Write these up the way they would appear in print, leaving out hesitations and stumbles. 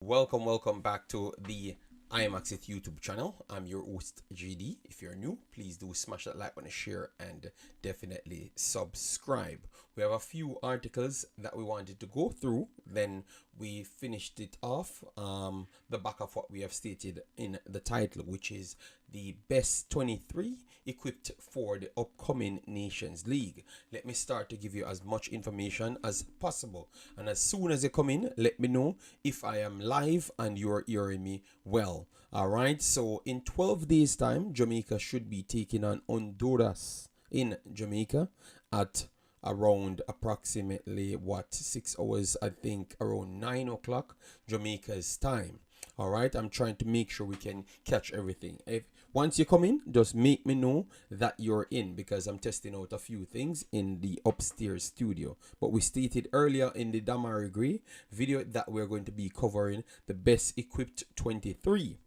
Welcome back to the Imaxit YouTube channel. I'm your host GD. If you're new, please do smash that like button, share, and definitely subscribe. We have a few articles that we wanted to go through. Then we finished it off. The back of what we have stated in the title, which is the best 23 equipped for the upcoming Nations League. Let me start to give you as much information as possible, and as soon as you come in, let me know if I am live and you're hearing me well. All right, so in 12 days time, Jamaica should be taking on Honduras in Jamaica at around approximately 6 hours, I think around 9 o'clock Jamaica's time. All right, I'm trying to make sure we can catch everything. If once you come in, just make me know that you're in, because I'm testing out a few things in the upstairs studio. But we stated earlier in the Jamaica Reggae video that we're going to be covering the best equipped 23.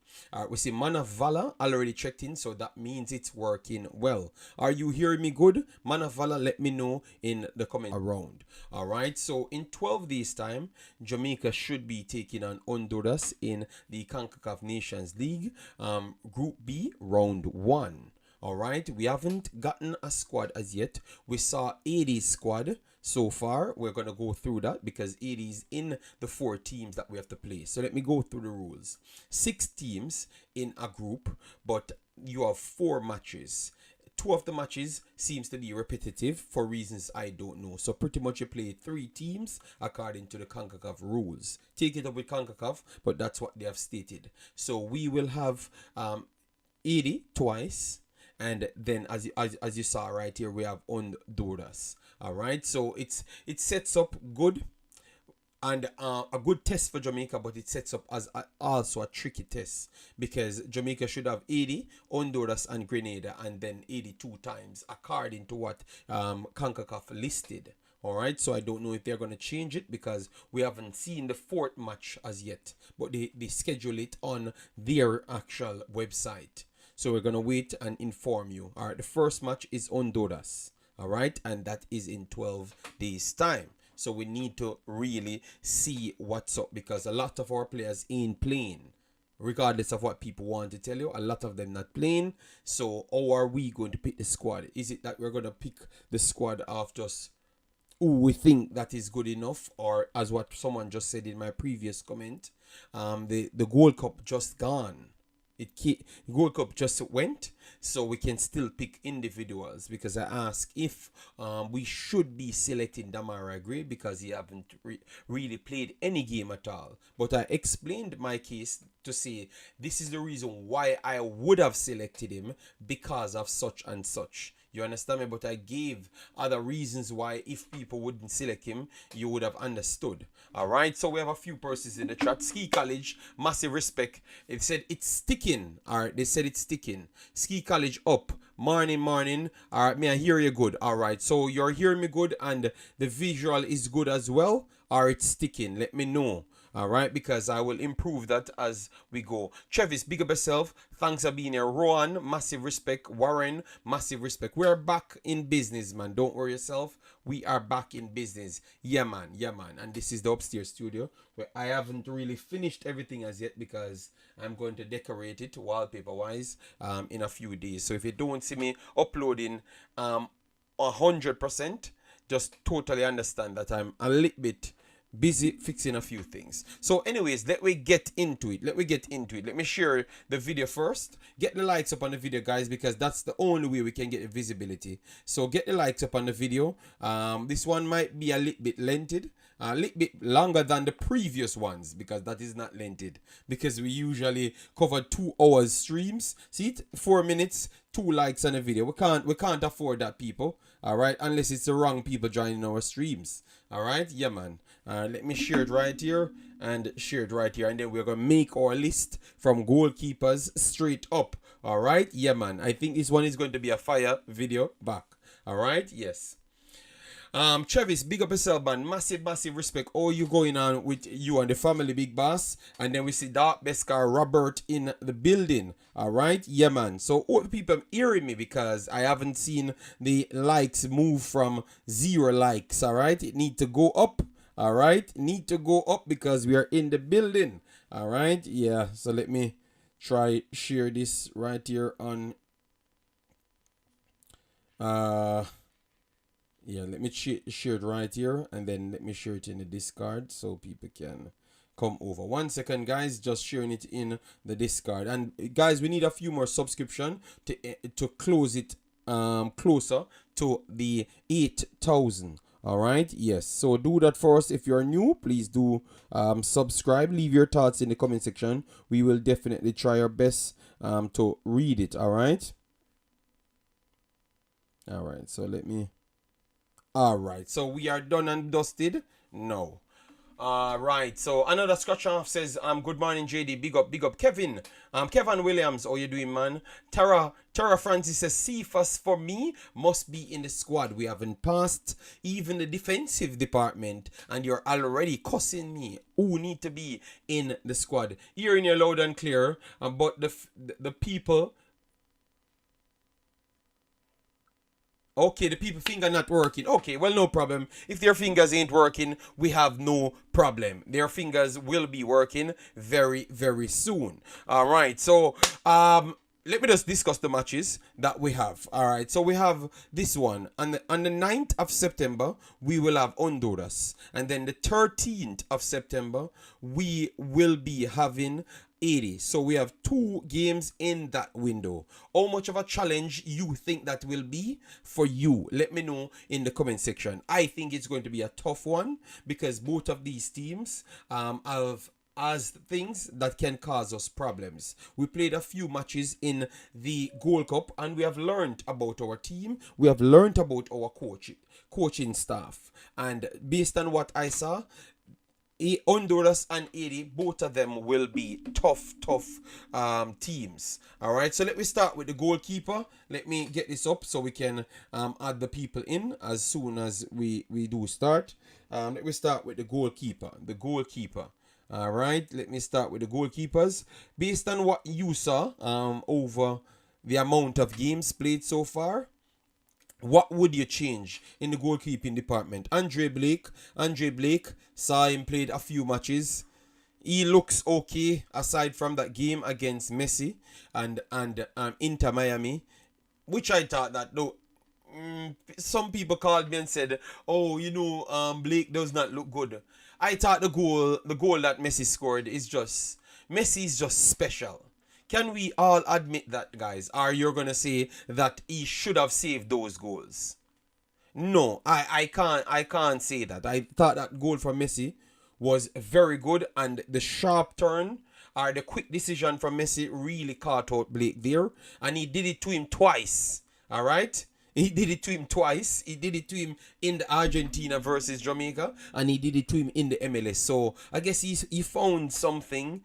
We see Man of Valor already checked in, so that means it's working well. Are you hearing me good? Man of Valor, let me know in the comment around. All right, so in 12 days time, Jamaica should be taking on Honduras in the Concacaf Nations League, Group B, Round 1. All right, we haven't gotten a squad as yet. We saw 80's squad so far. We're going to go through that because 80's in the 4 teams that we have to play. So let me go through the rules. 6 teams in a group, but you have 4 matches. 2 of the matches seems to be repetitive for reasons I don't know. So pretty much you play 3 teams according to the CONCACAF rules. Take it up with CONCACAF, but that's what they have stated. So we will have 80 twice. And then as you saw right here, we have Honduras. All right, so it sets up good and a good test for Jamaica, but it sets up as also a tricky test, because Jamaica should have 80, Honduras and Grenada, and then 82 times according to what CONCACAF listed. All right, so I don't know if they're going to change it because we haven't seen the 4th match as yet, but they schedule it on their actual website. So we're going to wait and inform you. All right, the first match is Honduras. All right, and that is in 12 days time. So we need to really see what's up, because a lot of our players ain't playing. Regardless of what people want to tell you, a lot of them not playing. So how are we going to pick the squad? Is it that we're going to pick the squad of just who we think that is good enough, or as what someone just said in my previous comment, the Gold Cup just gone. Gold Cup just went, so we can still pick individuals, because I asked if we should be selecting Damara Gray because he haven't really played any game at all. But I explained my case to say this is the reason why I would have selected him, because of such and such. You understand me? But I gave other reasons why if people wouldn't select him, you would have understood. All right. So we have a few persons in the chat. Ski College, massive respect. It said it's sticking. All right. They said it's sticking. Ski College up. Morning. All right. May I hear you good? All right. So you're hearing me good and the visual is good as well. Or it's sticking. Let me know. All right, because I will improve that as we go. Travis, big up yourself. Thanks for being here. Rowan, massive respect. Warren, massive respect. We're back in business, man. Don't worry yourself. We are back in business. Yeah, man. And this is the upstairs studio, where I haven't really finished everything as yet, because I'm going to decorate it wallpaper-wise in a few days. So if you don't see me uploading 100%, just totally understand that I'm a little bit busy fixing a few things. So anyways, let me get into it. Let me share the video first. Get the likes up on the video, guys, because that's the only way we can get the visibility. So get the likes up on the video. This one might be a little bit lengthy, a little bit longer than the previous ones, because that is not lengthy, because we usually cover 2 hours streams. See it, 4 minutes, 2 likes on a video. We can't afford that, people. All right, unless it's the wrong people joining our streams. All right, yeah, man. Let me share it right here and share it right here, and then we're gonna make our list from goalkeepers straight up. All right, yeah, man. I think this one is going to be a fire video back. All right, yes. Travis, big up yourself, man. Massive respect. Oh, you going on with you and the family, big boss. And then we see Dark Beskar Robert in the building. All right, yeah, man. So all the people hearing me, because I haven't seen the likes move from 0 likes. All right, it need to go up. All right, need to go up because we are in the building. All right, yeah. So let me try share this right here on. Uh, yeah. Let me share it right here, and then let me share it in the Discord so people can come over. 1 second, guys. Just sharing it in the Discord, and guys, we need a few more subscription to close it closer to the 8,000. All right, yes, so do that for us. If you're new, please do subscribe, leave your thoughts in the comment section. We will definitely try our best to read it. All right, so let me. All right, so we are done and dusted. No. Right. So another scratch off says, good morning, JD. Big up, Kevin. Kevin Williams, how you doing, man? Tara Francis says, Cephas for me must be in the squad. We haven't passed even the defensive department, and you're already cussing me. Who need to be in the squad? Hearing you loud and clear. But the people. Okay, the people finger not working. Okay, well, no problem. If their fingers ain't working, we have no problem. Their fingers will be working very, very soon. All right, so let me just discuss the matches that we have. All right, so we have this one. On the 9th of September, we will have Honduras. And then the 13th of September, we will be having 80. So we have 2 games in that window. How much of a challenge you think that will be for you? Let me know in the comment section. I think it's going to be a tough one because both of these teams have as things that can cause us problems. We played a few matches in the Gold Cup and we have learned about our team. We have learned about our coaching staff. And based on what I saw, Honduras and Haiti, both of them will be tough teams. All right, so let me start with the goalkeeper. Let me get this up so we can add the people in as soon as we do start. Let me start with the goalkeeper. All right, let me start with the goalkeepers. Based on what you saw over the amount of games played so far, what would you change in the goalkeeping department? Andre Blake, saw him played a few matches. He looks okay aside from that game against Messi and Inter Miami, which I thought that though. Some people called me and said, "Oh, Blake does not look good." I thought the goal that Messi scored is just special. Can we all admit that, guys? Or you're gonna say that he should have saved those goals? No, I can't say that. I thought that goal from Messi was very good, and the sharp turn or the quick decision from Messi really caught out Blake there, and he did it to him twice. All right. He did it to him twice. He did it to him in the Argentina versus Jamaica, and he did it to him in the MLS. So I guess he found something.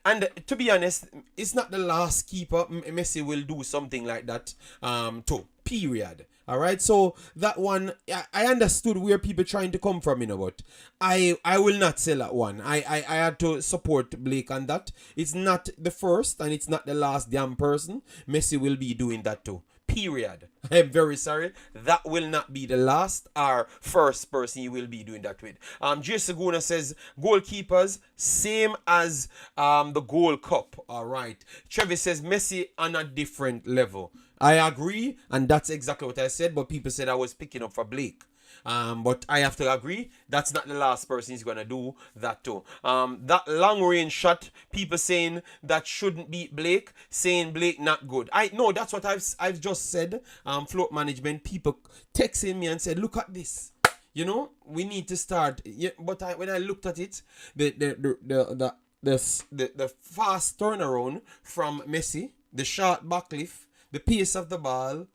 And to be honest, it's not the last keeper Messi will do something like that to. Period. All right. So that one, I understood where people trying to come from, but I will not sell that one. I had to support Blake on that. It's not the first and it's not the last damn person Messi will be doing that to. Period. I'm very sorry. That will not be the last or first person you will be doing that with. Jay Saguna says goalkeepers same as the Gold Cup. All right. Trevis says Messi on a different level. I agree, and that's exactly what I said. But people said I was picking up for Blake. But I have to agree, that's not the last person he's going to do that to. That long range shot, people saying that shouldn't beat Blake, saying Blake not good. No, that's what I've just said. Float management, people texting me and said, look at this. We need to start. Yeah, but when I looked at it, the fast turnaround from Messi, the short backlift, the pace of the ball,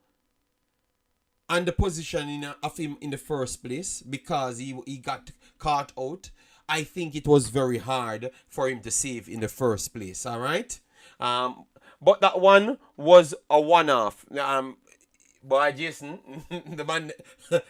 and the positioning of him in the first place, because he got caught out, I think it was very hard for him to save in the first place. All right, but that one was a one-off. Boy, Jason,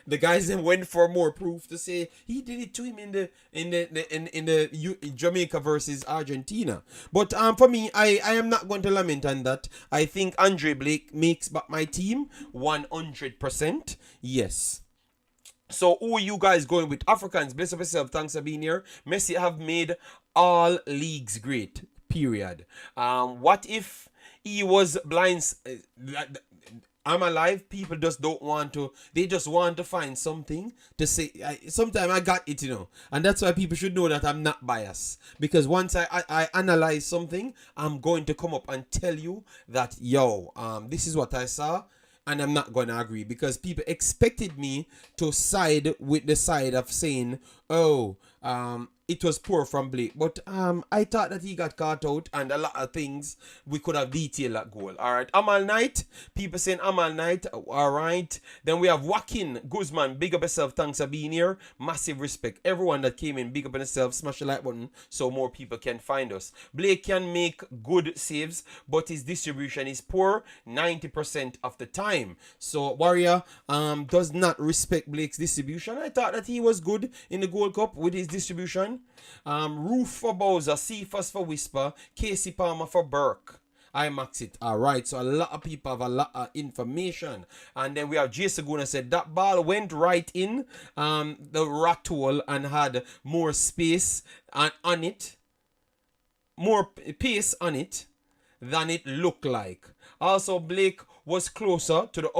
the guys went for more proof to say he did it to him in the Jamaica versus Argentina. But for me, I am not going to lament on that. I think Andre Blake makes back my team 100%. Yes. So who are you guys going with? Africans, bless up yourself. Thanks for being here. Messi have made all leagues great. Period. What if he was blind? I'm alive. People just don't want to. They just want to find something to say. Sometimes I got it, and that's why people should know that I'm not biased. Because once I analyze something, I'm going to come up and tell you that this is what I saw, and I'm not going to agree because people expected me to side with the side of saying, oh, it was poor from Blake. But I thought that he got caught out and a lot of things we could have detailed that goal. All right. Amal Knight. People saying Amal Knight. All right. Then we have Joaquin Guzman. Big up yourself. Thanks for being here. Massive respect. Everyone that came in, big up on yourself. Smash the like button so more people can find us. Blake can make good saves, but his distribution is poor 90% of the time. So Warrior does not respect Blake's distribution. I thought that he was good in the Gold Cup with his distribution. Roof for Bowser, Cephas for Whisper, Casey Palmer for Burke. Imaxit. Alright, so a lot of people have a lot of information. And then we have Jason Guna said that ball went right in the rat hole and had more space on it. More pace on it than it looked like. Also, Blake was closer to the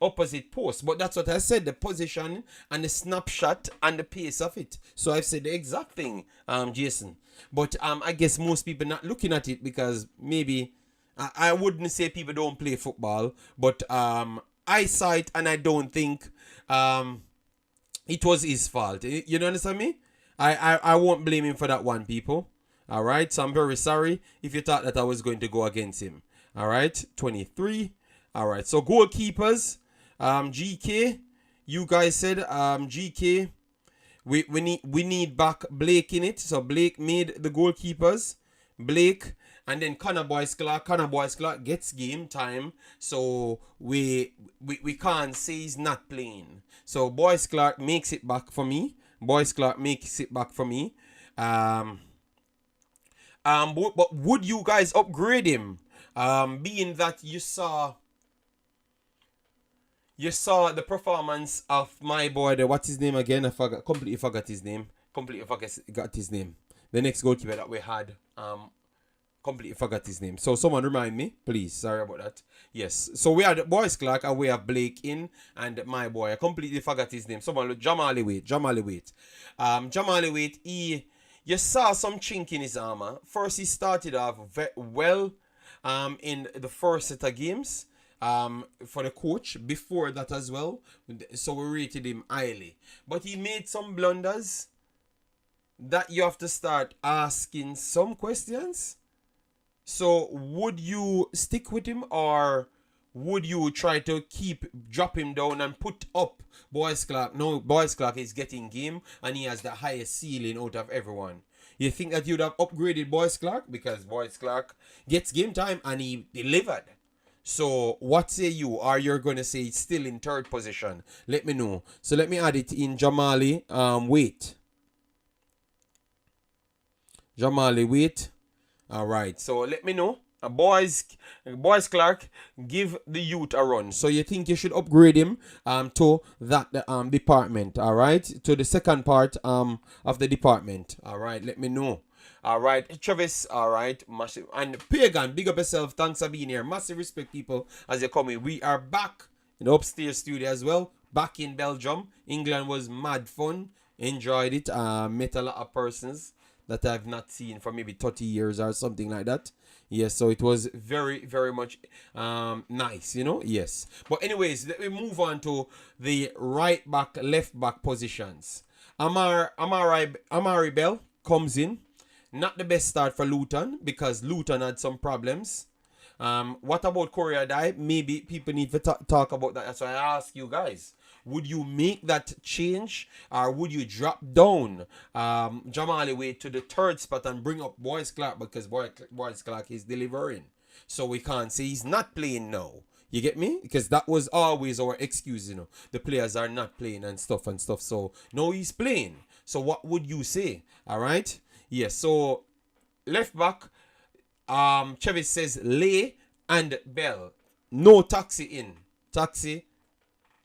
opposite post. But that's what I said, the position and the snapshot and the pace of it. So I've said the exact thing, Jason. But I guess most people not looking at it because maybe, I wouldn't say people don't play football, but I saw it and I don't think it was his fault. You understand me? I won't blame him for that one, people. All right, so I'm very sorry if you thought that I was going to go against him. All right, 23. All right, so goalkeepers, GK, you guys said GK, we need back Blake in it. So Blake made the goalkeepers, Blake, and then Connor Boyce Clark gets game time. So we can't say he's not playing. So Boyce Clark makes it back for me. But would you guys upgrade him? Being that you saw the performance of my boy, what's his name again? Completely forgot his name. The next goalkeeper that we had, completely forgot his name. So someone remind me, please. Sorry about that. Yes. So we had Boyce Clark and we have Blake in and my boy. I completely forgot his name. Someone look, Jamali Wait. Jamali Wait, you saw some chink in his armor. First, he started off well in the first set of games for the coach. Before that as well. So we rated him highly. But he made some blunders that you have to start asking some questions. So would you stick with him or would you try to drop him down and put up Boyce Clark? No, Boyce Clark is getting game and he has the highest ceiling out of everyone. You think that you'd have upgraded Boyce Clark? Because Boyce Clark gets game time and he delivered. So what say you? Are you going to say it's still in third position? Let me know. So let me add it in Jamali. Wait. All right. So let me know. Boyce Clark, give the youth a run. So you think you should upgrade him to that department, all right? To the second part of the department, all right? Let me know. All right, Travis, all right, massive. And Pagan, big up yourself. Thanks for being here. Massive respect, people, as you come in. We are back in the upstairs studio as well. Back in Belgium. England was mad fun. Enjoyed it. Met a lot of persons that I've not seen for maybe 30 years or something like that. Yes, so it was very, very much nice, Yes. But anyways, let me move on to the right back, left back positions. Amari Bell comes in. Not the best start for Luton because Luton had some problems. What about Korea Dai? Maybe people need to talk about that. That's why I ask you guys. Would you make that change or would you drop down Jamali Way to the third spot and bring up Boyce Clark because Boyce Clark is delivering? So we can't say he's not playing now. You get me? Because that was always our excuse, The players are not playing and stuff. So no, he's playing. So what would you say? All right? Yes, so left back, Travis says Lay and Bell. No Taxi in. Taxi,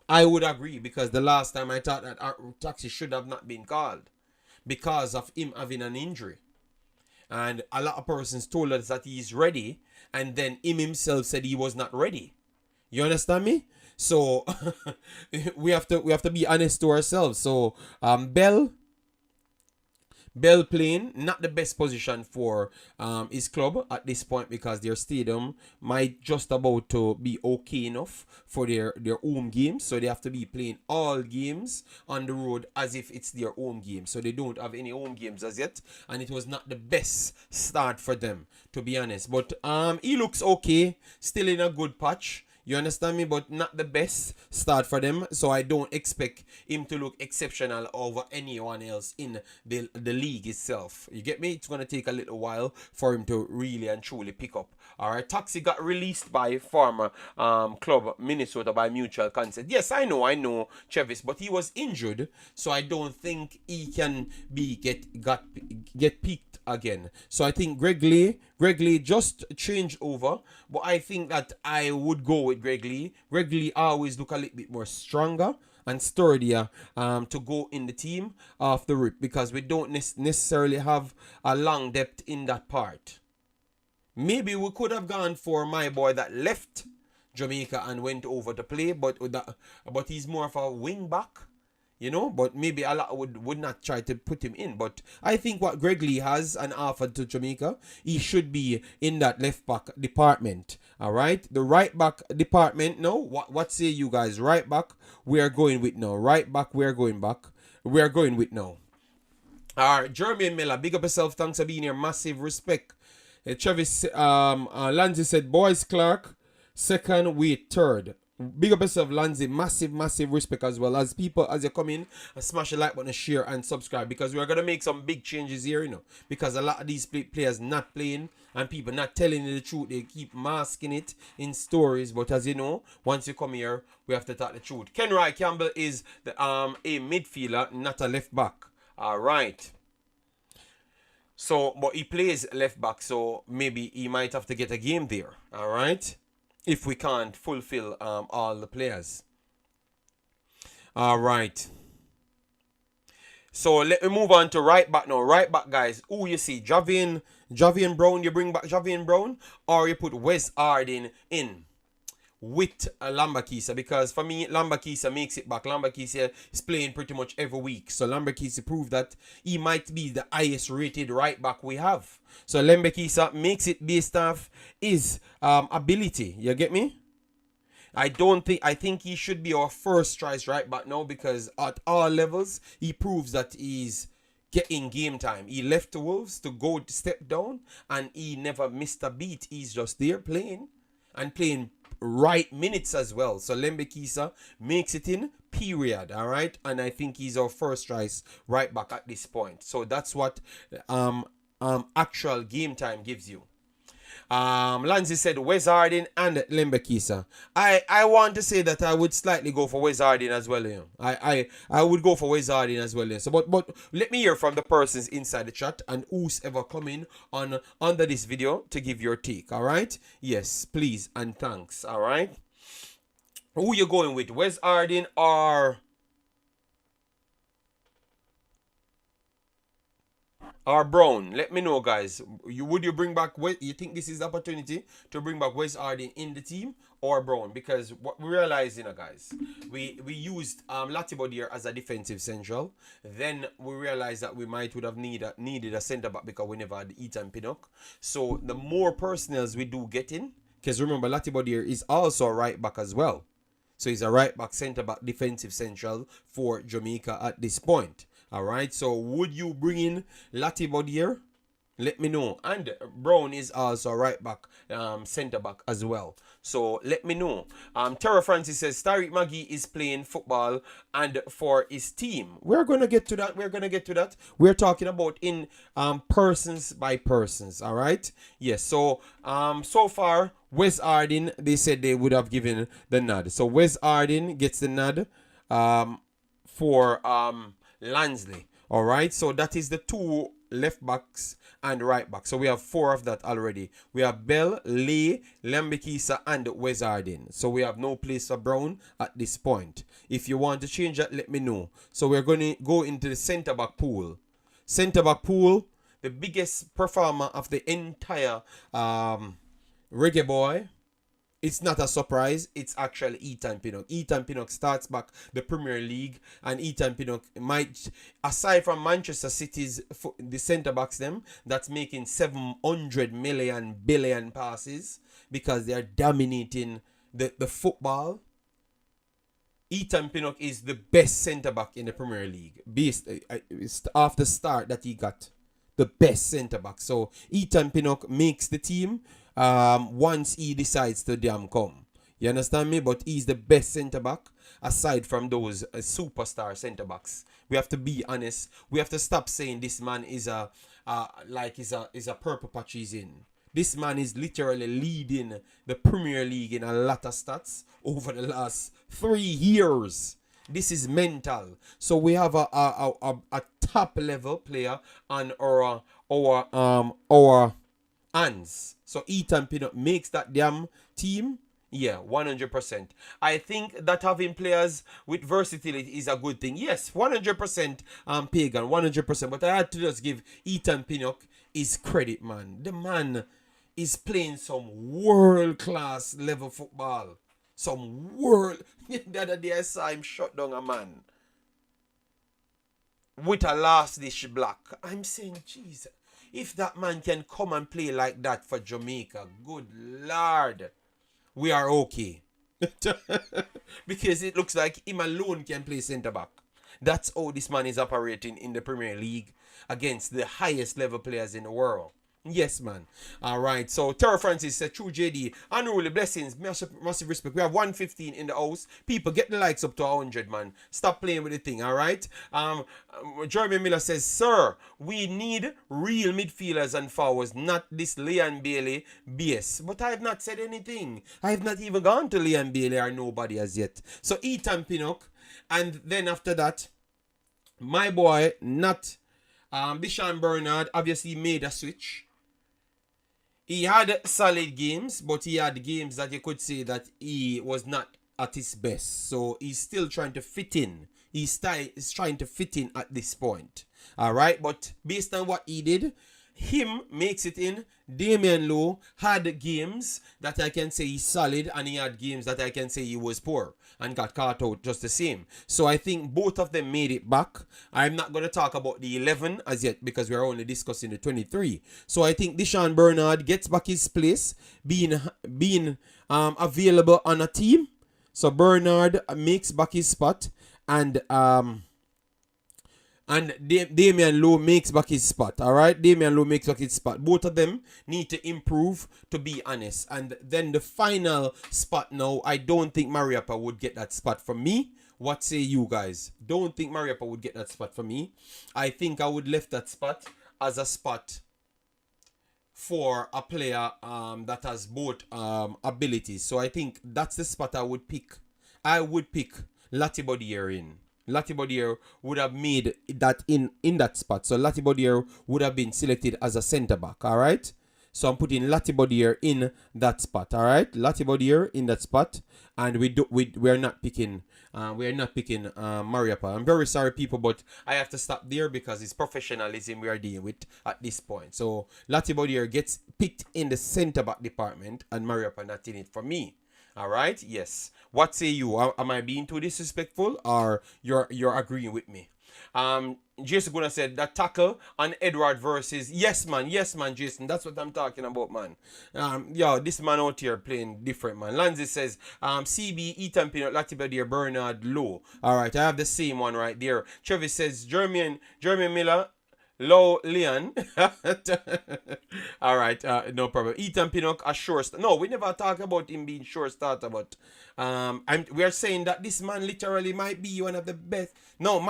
I would agree because the last time I thought that Taxi should have not been called because of him having an injury. And a lot of persons told us that he's ready, and then him himself said he was not ready. You understand me? So we have to be honest to ourselves. So Bell playing not the best position for his club at this point, because their stadium might just about to be okay enough for their home games. So they have to be playing all games on the road as if it's their home game. So they don't have any home games as yet, and it was not the best start for them, to be honest. But he looks okay, still in a good patch. You understand me? But not the best start for them. So I don't expect him to look exceptional over anyone else in the league itself. You get me? It's going to take a little while for him to really and truly pick up. All right. Taxi got released by former club Minnesota by mutual consent. Yes, I know Cephas, but he was injured. So I don't think he can get picked again. So I think Greg Lee just changed over, but I think that I would go with Greg Lee. Greg Lee always look a little bit more stronger and sturdier to go in the team off the rip, because we don't necessarily have a long depth in that part. Maybe we could have gone for my boy that left Jamaica and went over to play, but he's more of a wing back. You know, but maybe a lot would not try to put him in. But I think what Greg Lee has and offered to Jamaica, he should be in that left back department. All right, the right back department. No, what say you guys? Right back, we are going with no. Right back, we are going back. We are going with no. All right, Jeremy Miller, big up yourself. Thanks for being here. Massive respect. Travis Lanzi said, boys Clark, second, we third. Big up yourself, Lanzi. Massive respect as well. As people, as you come in, smash the like button, share and subscribe, because we're going to make some big changes here, you know, because a lot of these players not playing and people not telling you the truth. They keep masking it in stories, but as you know, once you come here, we have to talk the truth. Kenroy Campbell is the a midfielder, not a left back. All right. So, but he plays left back, so maybe he might have to get a game there. All right, if we can't fulfill all the players. All right. So let me move on to right back now. Right back, guys. Who you see? Javian Brown. You bring back Javian Brown, or you put Wes Harding in with Lambakisa, because for me, Lambakisa makes it back. Lambakisa is playing pretty much every week, so Lambakisa proved that he might be the highest rated right back we have. So Lambakisa makes it based off his ability. You get me? I think he should be our first choice right back now, because at all levels he proves that he's getting game time. He left the Wolves to go step down, and he never missed a beat. He's just there playing and playing right minutes as well. So Lembekisa makes it in, period. All right, and I think he's our first choice right back at this point. So that's what actual game time gives you. Lanzi said Wes Harding and Lembekisa. I want to say that I would slightly go for Wes Harding as well. You know? I would go for Wes Harding as well. You know? So but let me hear from the persons inside the chat and who's ever coming on under this video to give your take. All right? Yes, please and thanks. All right. Who you going with, Wes Harding or Brown? Let me know, guys. Would you bring back? You think this is the opportunity to bring back Wes Harding in the team or Brown? Because what we realized, you know, guys, we used Latibodier as a defensive central. Then we realized that we would have needed a centre back, because we never had Ethan Pinnock. So the more personnels we do get in, because remember Latibodier is also a right back as well. So he's a right back, centre back, defensive central for Jamaica at this point. All right, so would you bring in Latibodier? Let me know. And Brown is also right back, centre back as well. So let me know. Tara Francis says Tariq Maggie is playing football and for his team. We're gonna get to that. We're talking about in persons by persons. All right. Yes. So so far Wes Harding, they said they would have given the nod. So Wes Harding gets the nod for Lansley. All right, so that is the two left backs and right back. So we have four of that already. We have Bell, Lee, Lembekisa, and Wes Harding. So we have no place for Brown at this point. If you want to change that, let me know. So we're going to go into the centre back pool. Centre back pool, the biggest performer of the entire Reggae Boy. It's not a surprise. It's actually Ethan Pinnock. Ethan Pinnock starts back the Premier League, and Ethan Pinnock might, aside from Manchester City's the centre backs them that's making 700 million billion passes because they are dominating the football. Ethan Pinnock is the best centre back in the Premier League, based off the start that he got. The best centre back. So Ethan Pinnock makes the team once he decides to damn come. You understand me? But he's the best centre back aside from those superstar centre backs. We have to be honest. We have to stop saying this man is a purple patch he's in. This man is literally leading the Premier League in a lot of stats over the last 3 years. This is mental. So we have a top level player on our hands. So Ethan Pinnock makes that damn team. Yeah, 100%. I think that having players with versatility is a good thing. Yes, 100% Pagan, 100%. But I had to just give Ethan Pinnock his credit, man. The man is playing some world-class level football. Some world. The other day I saw him shut down a man with a last dish block. I'm saying, Jesus, if that man can come and play like that for Jamaica, good Lord, we are okay. Because it looks like him alone can play centre back. That's how this man is operating in the Premier League against the highest level players in the world. Yes, man. All right. So, Terra Francis said, true JD, unruly blessings, massive respect. We have 115 in the house. People, get the likes up to 100, man. Stop playing with the thing, all right? Jeremy Miller says, sir, we need real midfielders and forwards, not this Leon Bailey BS. But I have not said anything. I have not even gone to Leon Bailey or nobody as yet. So, Ethan Pinnock, and then after that, my boy, not Deshaun Bernard, obviously made a switch. He had solid games, but he had games that you could say that he was not at his best. So he's still trying to fit in. He's trying to fit in at this point. Alright, but based on what he did, him makes it in. Damian Lowe had games that I can say he's solid, and he had games that I can say he was poor and got caught out just the same. So I think both of them made it back. I'm not going to talk about the 11 as yet because we're only discussing the 23. So I think Deshaun Bernard gets back his place, being available on a team. So Bernard makes back his spot, and Damian Lowe makes back his spot. Alright, Damian Lowe makes back his spot. Both of them need to improve, to be honest. And then the final spot now, I don't think Mariappa would get that spot from me. What say you guys? Don't think Mariappa would get that spot from me. I think I would left that spot as a spot for a player that has both abilities. So I think that's the spot I would pick. I would pick Latibodier in. Latibodier would have made that in that spot. So Latibodier would have been selected as a centre back. All right. So I'm putting Latibodier in that spot. All right. Latibodier in that spot, and we're not picking Mariappa. I'm very sorry, people, but I have to stop there because it's professionalism we are dealing with at this point. So Latibodier gets picked in the centre back department, and Mariappa not in it for me. All right. Yes. What say you? Am I being too disrespectful, or you're agreeing with me? Jason Guna said that tackle on Edward versus yes man, Jason. That's what I'm talking about, man. This man out here playing different, man. Lanzi says CB, Ethan Pinnock, Latibodier, Bernard Lowe. All right, I have the same one right there. Travis says Jeremy Miller, Low Leon. All right, no problem. Ethan Pinnock, a sure start. No, we never talk about him being sure starter, but we are saying that this man literally might be one of the best. No,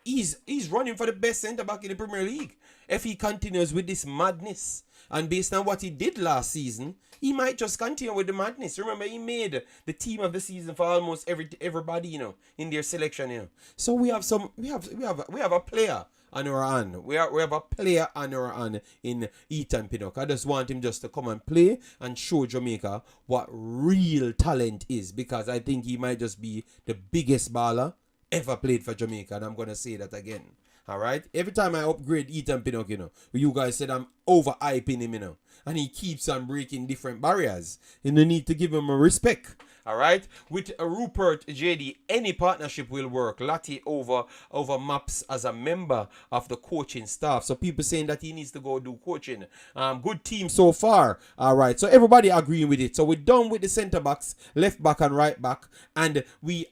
he's running for the best centre back in the Premier League if he continues with this madness. And based on what he did last season, he might just continue with the madness. Remember, he made the team of the season for almost everybody, in their selection, So we have a player on our hand. We have a player on our hand in Ethan Pinnock. I just want him just to come and play and show Jamaica what real talent is, because I think he might just be the biggest baller ever played for Jamaica, and I'm going to say that again. All right. Every time I upgrade Ethan Pinnock, you guys said I'm overhyping him, and he keeps on breaking different barriers. You need to give him a respect. All right. With Rupert JD, any partnership will work. Lati over Maps as a member of the coaching staff. So people saying that he needs to go do coaching. Good team so far. All right. So everybody agreeing with it. So we're done with the centre backs, left back and right back, and we're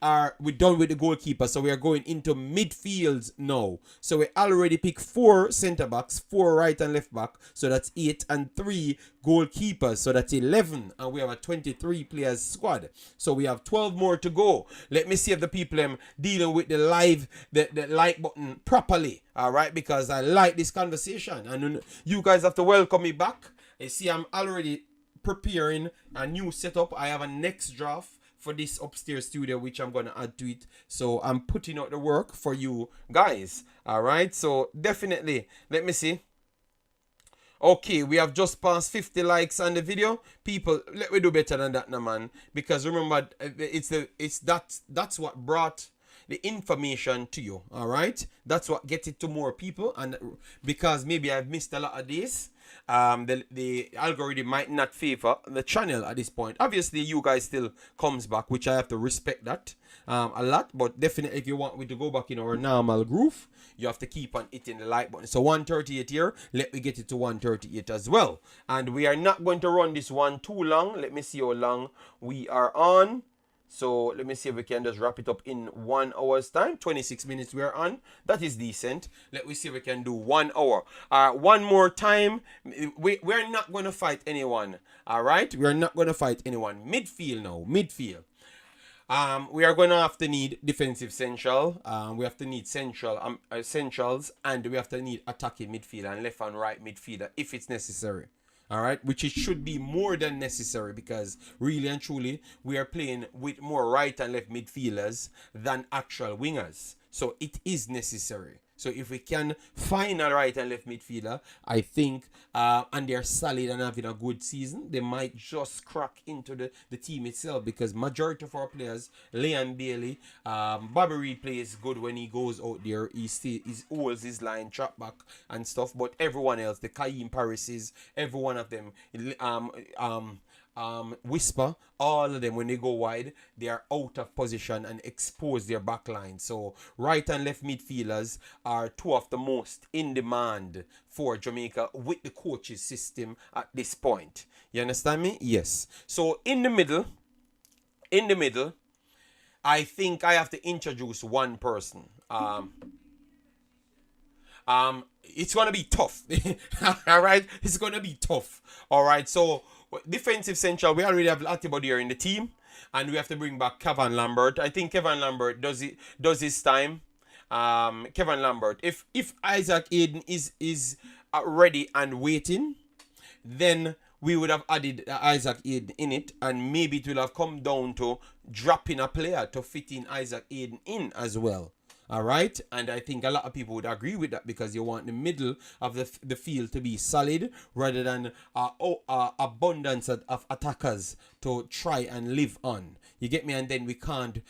done with the goalkeeper. So we are going into midfields now. So we already picked 4 centre backs, 4 right and left back. So that's 8, and 3 goalkeepers. So that's 11, and we have a 23 players squad. So we have 12 more to go. Let me see if the people dealing with the like button properly. All right, because I like this conversation, and you guys have to welcome me back. You see, I'm already preparing a new setup. I have a next draft for this upstairs studio, which I'm going to add to it. So I'm putting out the work for you guys. All right, so definitely, let me see. Okay, we have just passed 50 likes on the video. People, let me do better than that now, man. Because remember, that's what brought the information to you. All right, that's what gets it to more people. And because maybe I've missed a lot of this, the algorithm might not favor the channel at this point. Obviously, you guys still comes back, which I have to respect that a lot. But definitely, if you want me to go back in our normal groove, you have to keep on hitting the like button. So 138 here, let me get it to 138 as well. And we are not going to run this one too long. Let me see how long we are on. So let me see if we can just wrap it up in 1 hour's time. 26 minutes we are on. That is decent. Let me see if we can do 1 hour. One more time. We're not going to fight anyone. All right? We're not going to fight anyone. Midfield now. Midfield. We are going to have to need defensive central. We have to need centrals, and we have to need attacking midfielder and left and right midfielder if it's necessary. All right, which it should be more than necessary, because really and truly we are playing with more right and left midfielders than actual wingers. So it is necessary. So if we can find a right and left midfielder, I think, and they're solid and having a good season, they might just crack into the team itself, because majority of our players, Leon Bailey, Bobby Reed plays good when he goes out there. He holds his line, trap back and stuff. But everyone else, the Kaim Parises, every one of them, Whisper, all of them, when they go wide, they are out of position and expose their back line. So right and left midfielders are 2 of the most in demand for Jamaica with the coaches system at this point. You understand me? Yes. So in the middle, I think I have to introduce one person. It's gonna be tough. All right, it's gonna be tough. All right, so defensive central, we already have Latibody here in the team, and we have to bring back Kevin Lambert. I think Kevin Lambert does his time. Kevin Lambert. If Isaac Aiden is ready and waiting, then we would have added Isaac Aiden in it, and maybe it will have come down to dropping a player to fit in Isaac Aiden in as well. All right, and I think a lot of people would agree with that, because you want the middle of the field to be solid rather than abundance of attackers to try and live on. You get me? And then we can't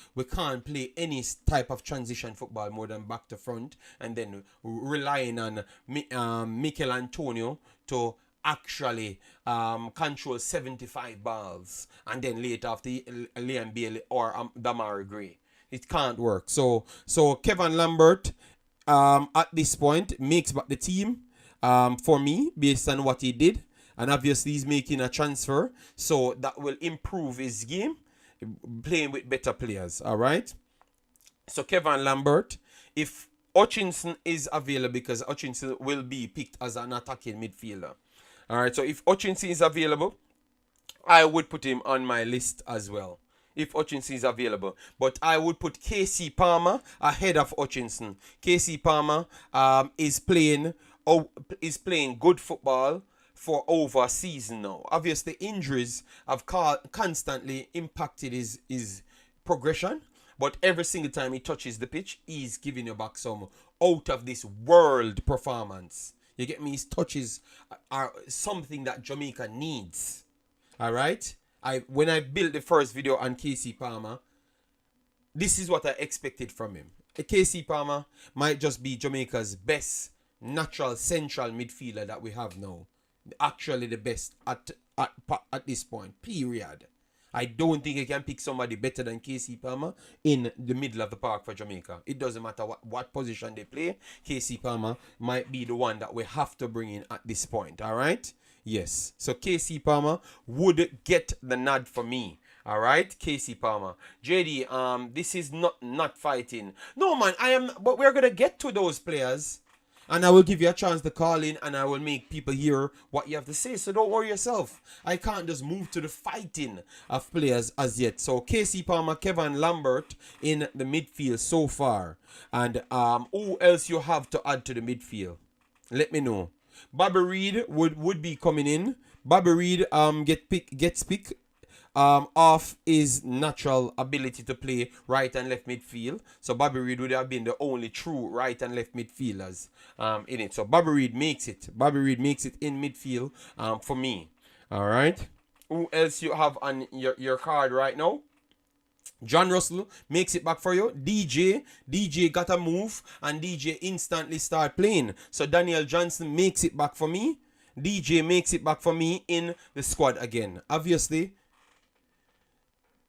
play any type of transition football more than back to front, and then relying on Mikel Antonio to actually control 75 balls, and then later after Liam Bailey or Damari Gray. It can't work. So Kevin Lambert at this point makes back the team for me based on what he did. And obviously he's making a transfer, so that will improve his game, playing with better players. All right. So Kevin Lambert, if Hutchinson is available, because Hutchinson will be picked as an attacking midfielder. All right. So if Hutchinson is available, I would put him on my list as well, if Hutchinson is available. But I would put KC Palmer ahead of Hutchinson. KC Palmer is playing good football for over a season now. Obviously, injuries have constantly impacted his progression. But every single time he touches the pitch, he's giving you back some out of this world performance. You get me? His touches are something that Jamaica needs. All right? When I built the first video on KC Palmer, this is what I expected from him. KC Palmer might just be Jamaica's best natural central midfielder that we have now. Actually, the best at this point. Period. I don't think you can pick somebody better than KC Palmer in the middle of the park for Jamaica. It doesn't matter what position they play. KC Palmer might be the one that we have to bring in at this point. All right? Yes. So KC Palmer would get the nod for me. All right, KC Palmer. JD, this is not fighting. No, man, but we're gonna get to those players, and I will give you a chance to call in, and I will make people hear what you have to say. So don't worry yourself. I can't just move to the fighting of players as yet. So KC Palmer, Kevin Lambert in the midfield so far, and who else you have to add to the midfield? Let me know. Bobby Reid would be coming in. Bobby Reid gets picked. Off his natural ability to play right and left midfield. So Bobby Reid would have been the only true right and left midfielders in it. So Bobby Reid makes it. Bobby Reid makes it in midfield for me. All right. Who else you have on your card right now? John Russell makes it back for you. DJ got a move and DJ instantly start playing. So Daniel Johnson makes it back for me. DJ makes it back for me in the squad again. Obviously,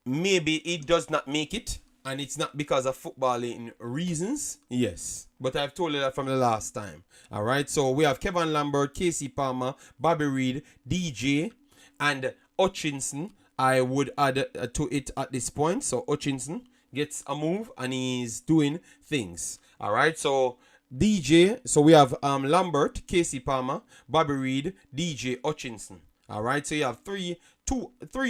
maybe it does not make it, and it's not because of footballing reasons. Yes, but I've told you that from the last time. All right, so we have Kevin Lambert, KC Palmer, Bobby Reid, DJ, and Hutchinson. I would add to it at this point. So Hutchinson gets a move, and he's doing things. All right, so DJ. So we have Lambert, KC Palmer, Bobby Reid, DJ, Hutchinson. All right, so you have three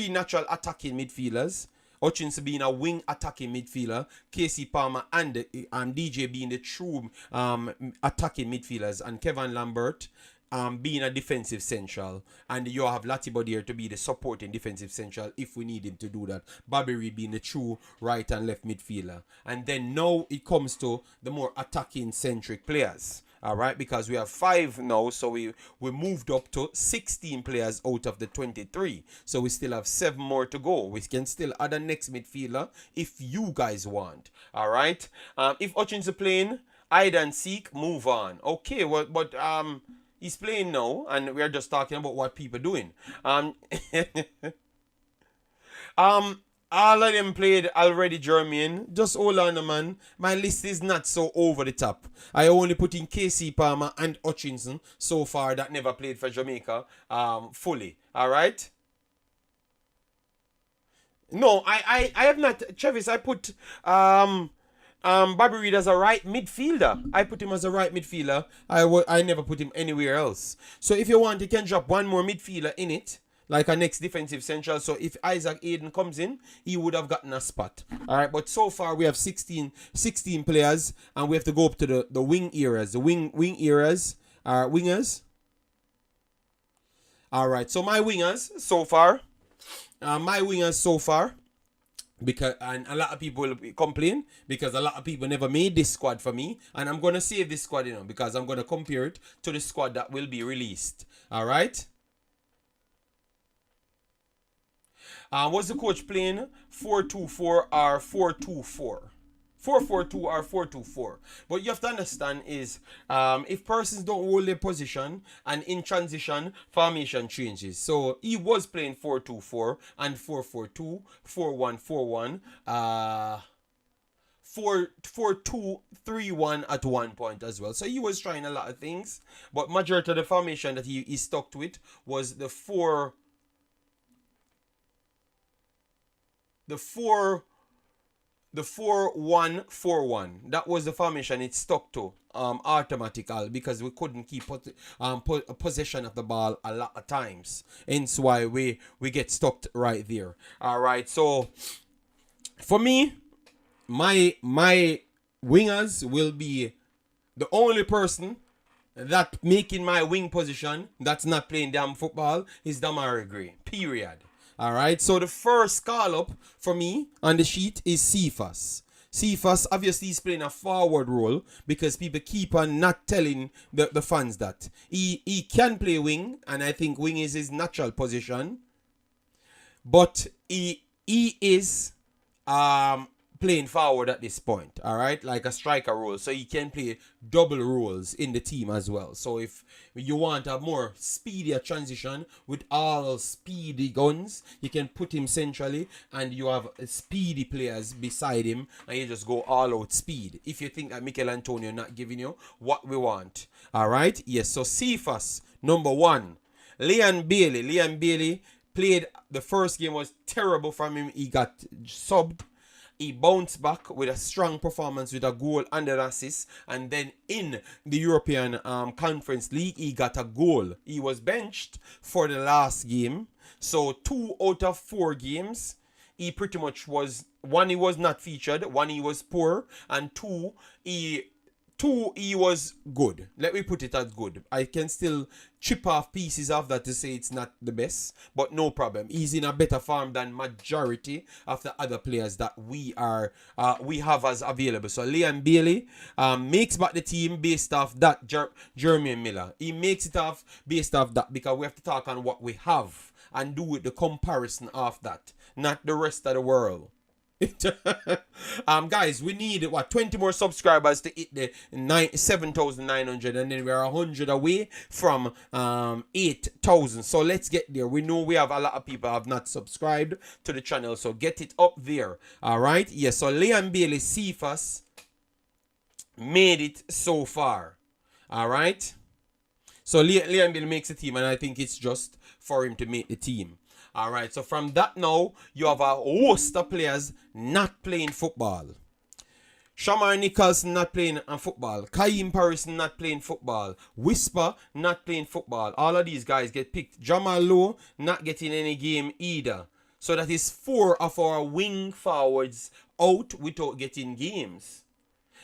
natural attacking midfielders. Hutchinson being a wing attacking midfielder, KC Palmer and DJ being the true attacking midfielders, and Kevin Lambert being a defensive central, and you have Latibody here to be the supporting defensive central if we need him to do that. Bobby Reid being the true right and left midfielder, and then now it comes to the more attacking centric players. All right, because we have 5 now, so we moved up to 16 players out of the 23. So we still have 7 more to go. We can still add a next midfielder if you guys want. All right. If Hutchinson playing, hide and seek, move on. Okay, well, but he's playing now, and we are just talking about what people doing. All of them played already, Jermaine. Just hold on, man. My list is not so over the top. I only put in KC Palmer and Hutchinson so far that never played for Jamaica fully. All right? No, I have not. Cephas, I put Bobby Reid as a right midfielder. I put him as a right midfielder. I never put him anywhere else. So if you want, you can drop one more midfielder in it, like a next defensive central. So if Isaac Aiden comes in, he would have gotten a spot. All right, but so far we have 16 players, and we have to go up to the wing areas. The wing areas are wingers. All right, so my wingers so far, because and a lot of people will complain because a lot of people never made this squad for me, and I'm gonna save this squad, because I'm gonna compare it to the squad that will be released. All right. Was the coach playing 4-2-4 or 4-2-4? 4-4-2 or 4-2-4. But you have to understand is if persons don't hold their position and in transition, formation changes. So he was playing 4-2-4 and 4-4-2, 4-1-4-1, 4-2-3-1 at one point as well. So he was trying a lot of things, but majority of the formation that he stuck with was the 4-1-4-1. That was the formation it stuck to automatically, because we couldn't keep possession of the ball a lot of times. Hence why we get stuck right there. All right, so for me, my wingers will be the only person that making my wing position that's not playing damn football is Damari Gray. Period. All right, so the first call up for me on the sheet is Cephas. Cephas, obviously, he's playing a forward role because people keep on not telling the fans that. He can play wing, and I think wing is his natural position. But he is playing forward at this point, all right, like a striker role, so he can play double roles in the team as well. So if you want a more speedier transition with all speedy guns, you can put him centrally and you have speedy players beside him and you just go all out speed if you think that Mikel Antonio not giving you what we want. All right, yes. So Cephas number 1, Leon Bailey played. The first game was terrible from him. He got subbed. He bounced back with a strong performance with a goal and an assist. And then in the European Conference League, he got a goal. He was benched for the last game. So 2 out of 4 games, he pretty much was, 1, he was not featured, 1, he was poor, and 2, he was good. Let me put it as good. I can still chip off pieces of that to say it's not the best, but no problem. He's in a better form than majority of the other players that we have as available. So Leon Bailey makes back the team based off that. Jermaine Miller, he makes it off based off that, because we have to talk on what we have and do with the comparison of that, not the rest of the world. Guys, we need 20 more subscribers to hit the 7,900, and then we're 100 away from 8,000. So let's get there. We know we have a lot of people have not subscribed to the channel, so get it up there. All right, yes. So Leon Bailey, Cephas made it so far. All right, so Leon Bailey makes the team, and I think it's just for him to make the team. All right, so from that now, you have a host of players not playing football. Shamar Nicholson not playing football. Kaim Paris not playing football. Whisper not playing football. All of these guys get picked. Jamal Lowe not getting any game either. So that is 4 of our wing forwards out without getting games.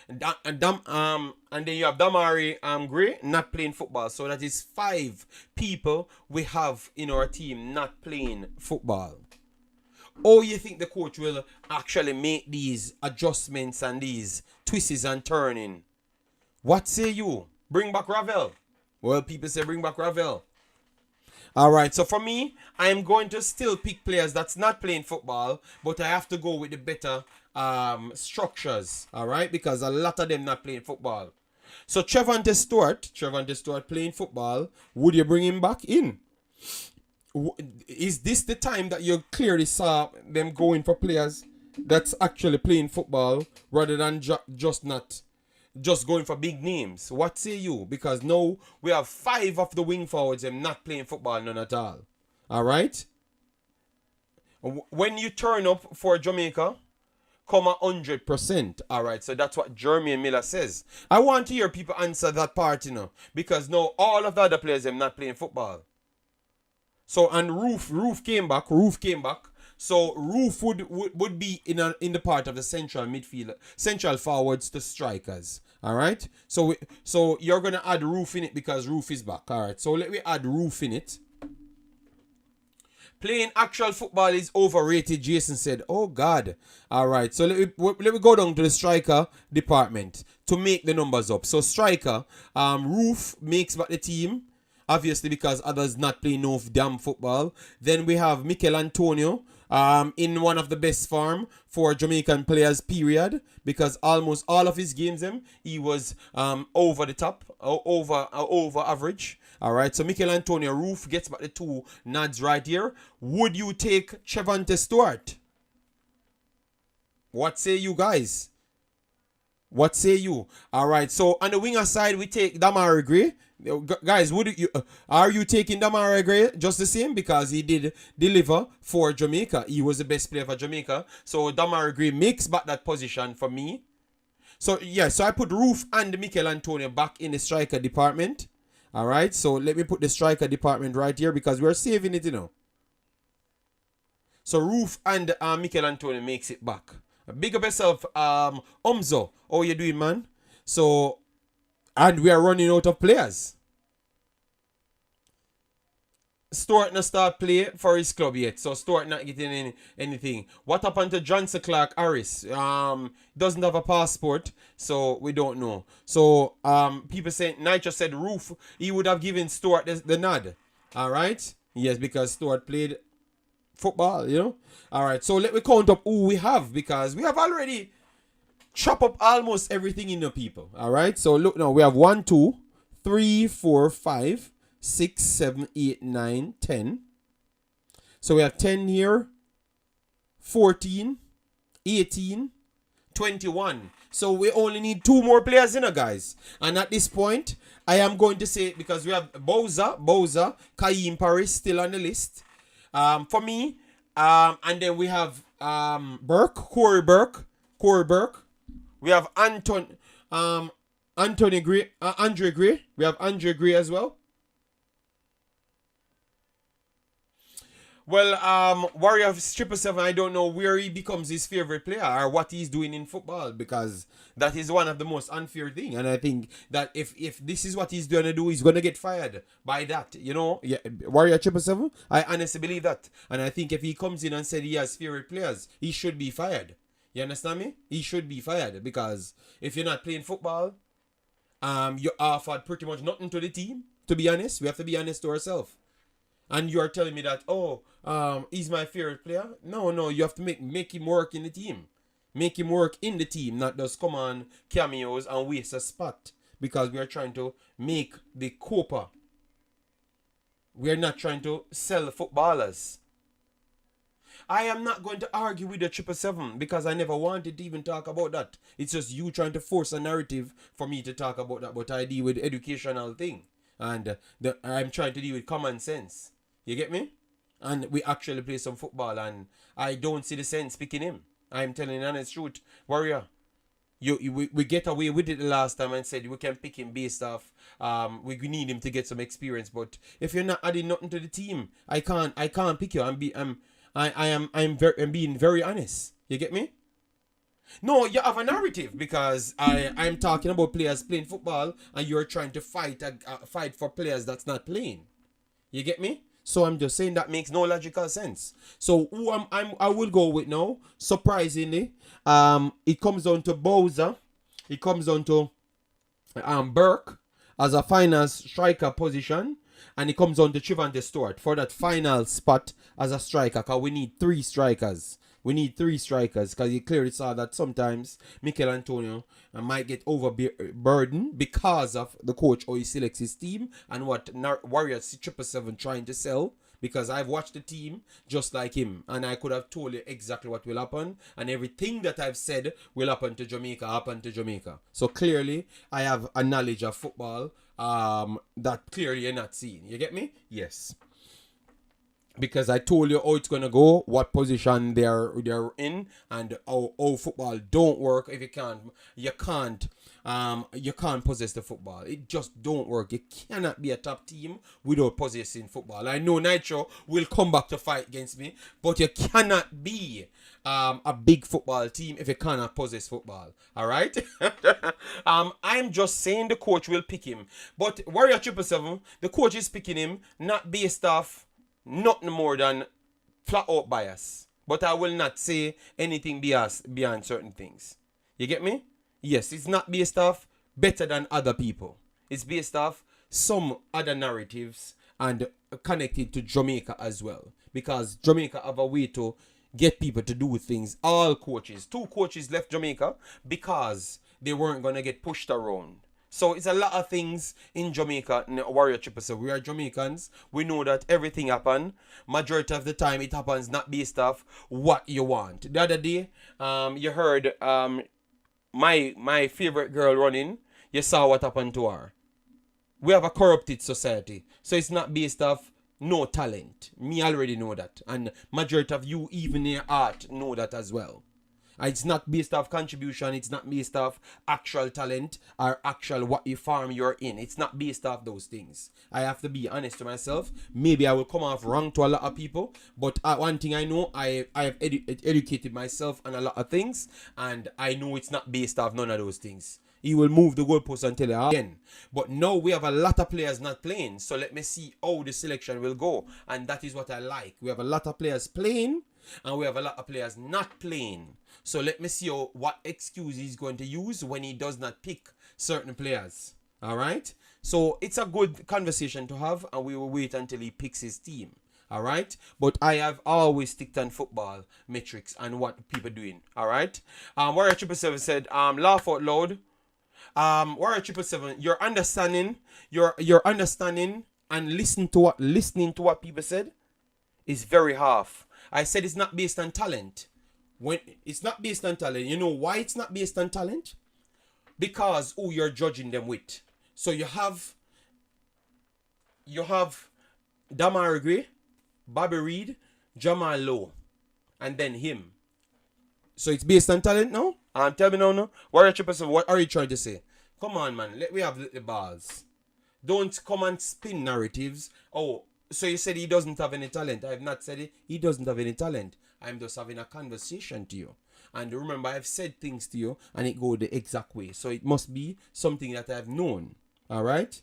And then you have Damari Gray not playing football. So that is 5 people we have in our team not playing football. Or you think the coach will actually make these adjustments and these twists and turning? What say you? Bring back Ravel. Well, people say bring back Ravel. All right, so for me, I am going to still pick players that's not playing football, but I have to go with the better structures, all right, because a lot of them not playing football. So Trevante Stewart playing football. Would you bring him back in? Is this the time that you clearly saw them going for players that's actually playing football rather than just going for big names? What say you? Because now we have 5 of the wing forwards them not playing football, none at all. All right. When you turn up for Jamaica, come 100%. All right, so that's what Jermaine Miller says. I want to hear people answer that part, because now all of the other players them not playing football. So and Roof came back. So Roof would be in the part of the central midfield, central forwards to strikers. All right. So you're gonna add Roof in it because Roof is back. All right. So let me add Roof in it. Playing actual football is overrated, Jason said. Oh, God. All right. So let me go down to the striker department to make the numbers up. So striker, Roof makes back the team, obviously because others not playing no damn football. Then we have Mikel Antonio in one of the best form for Jamaican players, period, because almost all of his games, he was over the top, over average. All right, so Mikel Antonio, Roof gets back the 2 nods right here. Would you take Trevante Stewart? What say you guys? What say you? All right, so on the winger side, we take Damari Gray. Guys, are you taking Damari Gray just the same? Because he did deliver for Jamaica. He was the best player for Jamaica. So Damari Gray makes back that position for me. So, yeah, so I put Roof and Mikel Antonio back in the striker department. All right, so let me put the striker department right here because we're saving it, So Roof and Mikel Antonio makes it back. Big up yourself, Omzo. How you doing, man? So, and we are running out of players. Stuart not start play for his club yet, so Stuart not getting anything. What happened to Johnson Clark Harris? Doesn't have a passport, so we don't know. So people saying Nitro said Roof, he would have given Stuart the nod. All right, yes, because Stuart played football, you know. All right, so let me count up who we have because we have already chop up almost everything in the people. All right, so look now, we have 1, 2, 3, 4, 5, 6, 7, 8, 9, 10. So we have 10 here, 14, 18, 21. So we only need 2 more players, guys. And at this point, I am going to say, because we have Bowser, Kaim Paris still on the list. For me, and then we have Corey Burke. We have Anthony Gray, Andre Gray. We have Andre Gray as well. Well, Warrior 777, I don't know where he becomes his favorite player or what he's doing in football because that is one of the most unfair thing. And I think that if this is what he's going to do, he's going to get fired by that. You know, yeah, Warrior 777, I honestly believe that. And I think if he comes in and said he has favorite players, he should be fired. You understand me? He should be fired because if you're not playing football, you offered pretty much nothing to the team. To be honest, we have to be honest to ourselves. And you are telling me that, he's my favorite player? No, you have to make him work in the team. Make him work in the team, not just come on cameos and waste a spot. Because we are trying to make the Copa. We are not trying to sell footballers. I am not going to argue with the 777 because I never wanted to even talk about that. It's just you trying to force a narrative for me to talk about that. But I deal with educational thing. And I'm trying to deal with common sense. You get me? And we actually play some football and I don't see the sense picking him. I'm telling you the honest truth. Warrior, we get away with it the last time and said we can pick him based off we need him to get some experience. But if you're not adding nothing to the team, I can't pick you. I'm being very honest. You get me? No, you have a narrative because I'm talking about players playing football and you're trying to fight for players that's not playing. You get me? So I'm just saying that makes no logical sense. So who I will go with now, surprisingly, it comes down to Bowser. It comes down to Burke as a final striker position. And it comes down to Trevante Stewart for that final spot as a striker because we need 3 strikers. We need 3 strikers because you clearly saw that sometimes Mikel Antonio might get overburdened because of the coach or he selects his team and what Warrior 777 trying to sell. Because I've watched the team just like him and I could have told you exactly what will happen and everything that I've said will happen to Jamaica. So clearly I have a knowledge of football that clearly you're not seeing. You get me? Yes. Because I told you how it's gonna go, what position they're in, and how football don't work. If you can't possess the football. It just don't work. You cannot be a top team without possessing football. I know Nitro will come back to fight against me, but you cannot be a big football team if you cannot possess football. All right. I'm just saying the coach will pick him, but Warrior 777, the coach is picking him not based off nothing more than flat out bias. But I will not say anything beyond certain things. You get me? Yes, it's not based off better than other people. It's based off some other narratives and connected to Jamaica as well. Because Jamaica have a way to get people to do things. All coaches, 2 coaches left Jamaica because they weren't going to get pushed around. So it's a lot of things in Jamaica, in Warrior 777. We are Jamaicans. We know that everything happens. Majority of the time it happens not based off what you want. The other day, you heard my favorite girl running. You saw what happened to her. We have a corrupted society. So it's not based off no talent. Me already know that. And majority of you, even in art, know that as well. It's not based off contribution. It's not based off actual talent or actual what you farm you're in. It's not based off those things. I have to be honest to myself. Maybe I will come off wrong to a lot of people. But one thing I know, I have educated myself on a lot of things. And I know it's not based off none of those things. He will move the goalpost until again. But now we have a lot of players not playing. So let me see how the selection will go. And that is what I like. We have a lot of players playing. And we have a lot of players not playing. So let me see what excuse he's going to use when he does not pick certain players. All right? So it's a good conversation to have. And we will wait until he picks his team. All right, but I have always sticked on football metrics and what people doing. All right. Warrior 777 said, laugh out loud. Warrior 777, your understanding and listening to what people said is very half. I said it's not based on talent. When it's not based on talent, you know why it's not based on talent? Because who you're judging them with. So you have Damari Gray, Bobby Reed, Jamal Lowe, and then him. So it's based on talent now? Tell me now, no. Warrior 777, what are you trying to say? Come on, man. Let me have the balls. Don't come and spin narratives. Oh, so you said he doesn't have any talent. I have not said it. He doesn't have any talent. I'm just having a conversation to you. And remember, I've said things to you and it go the exact way. So it must be something that I've known. All right?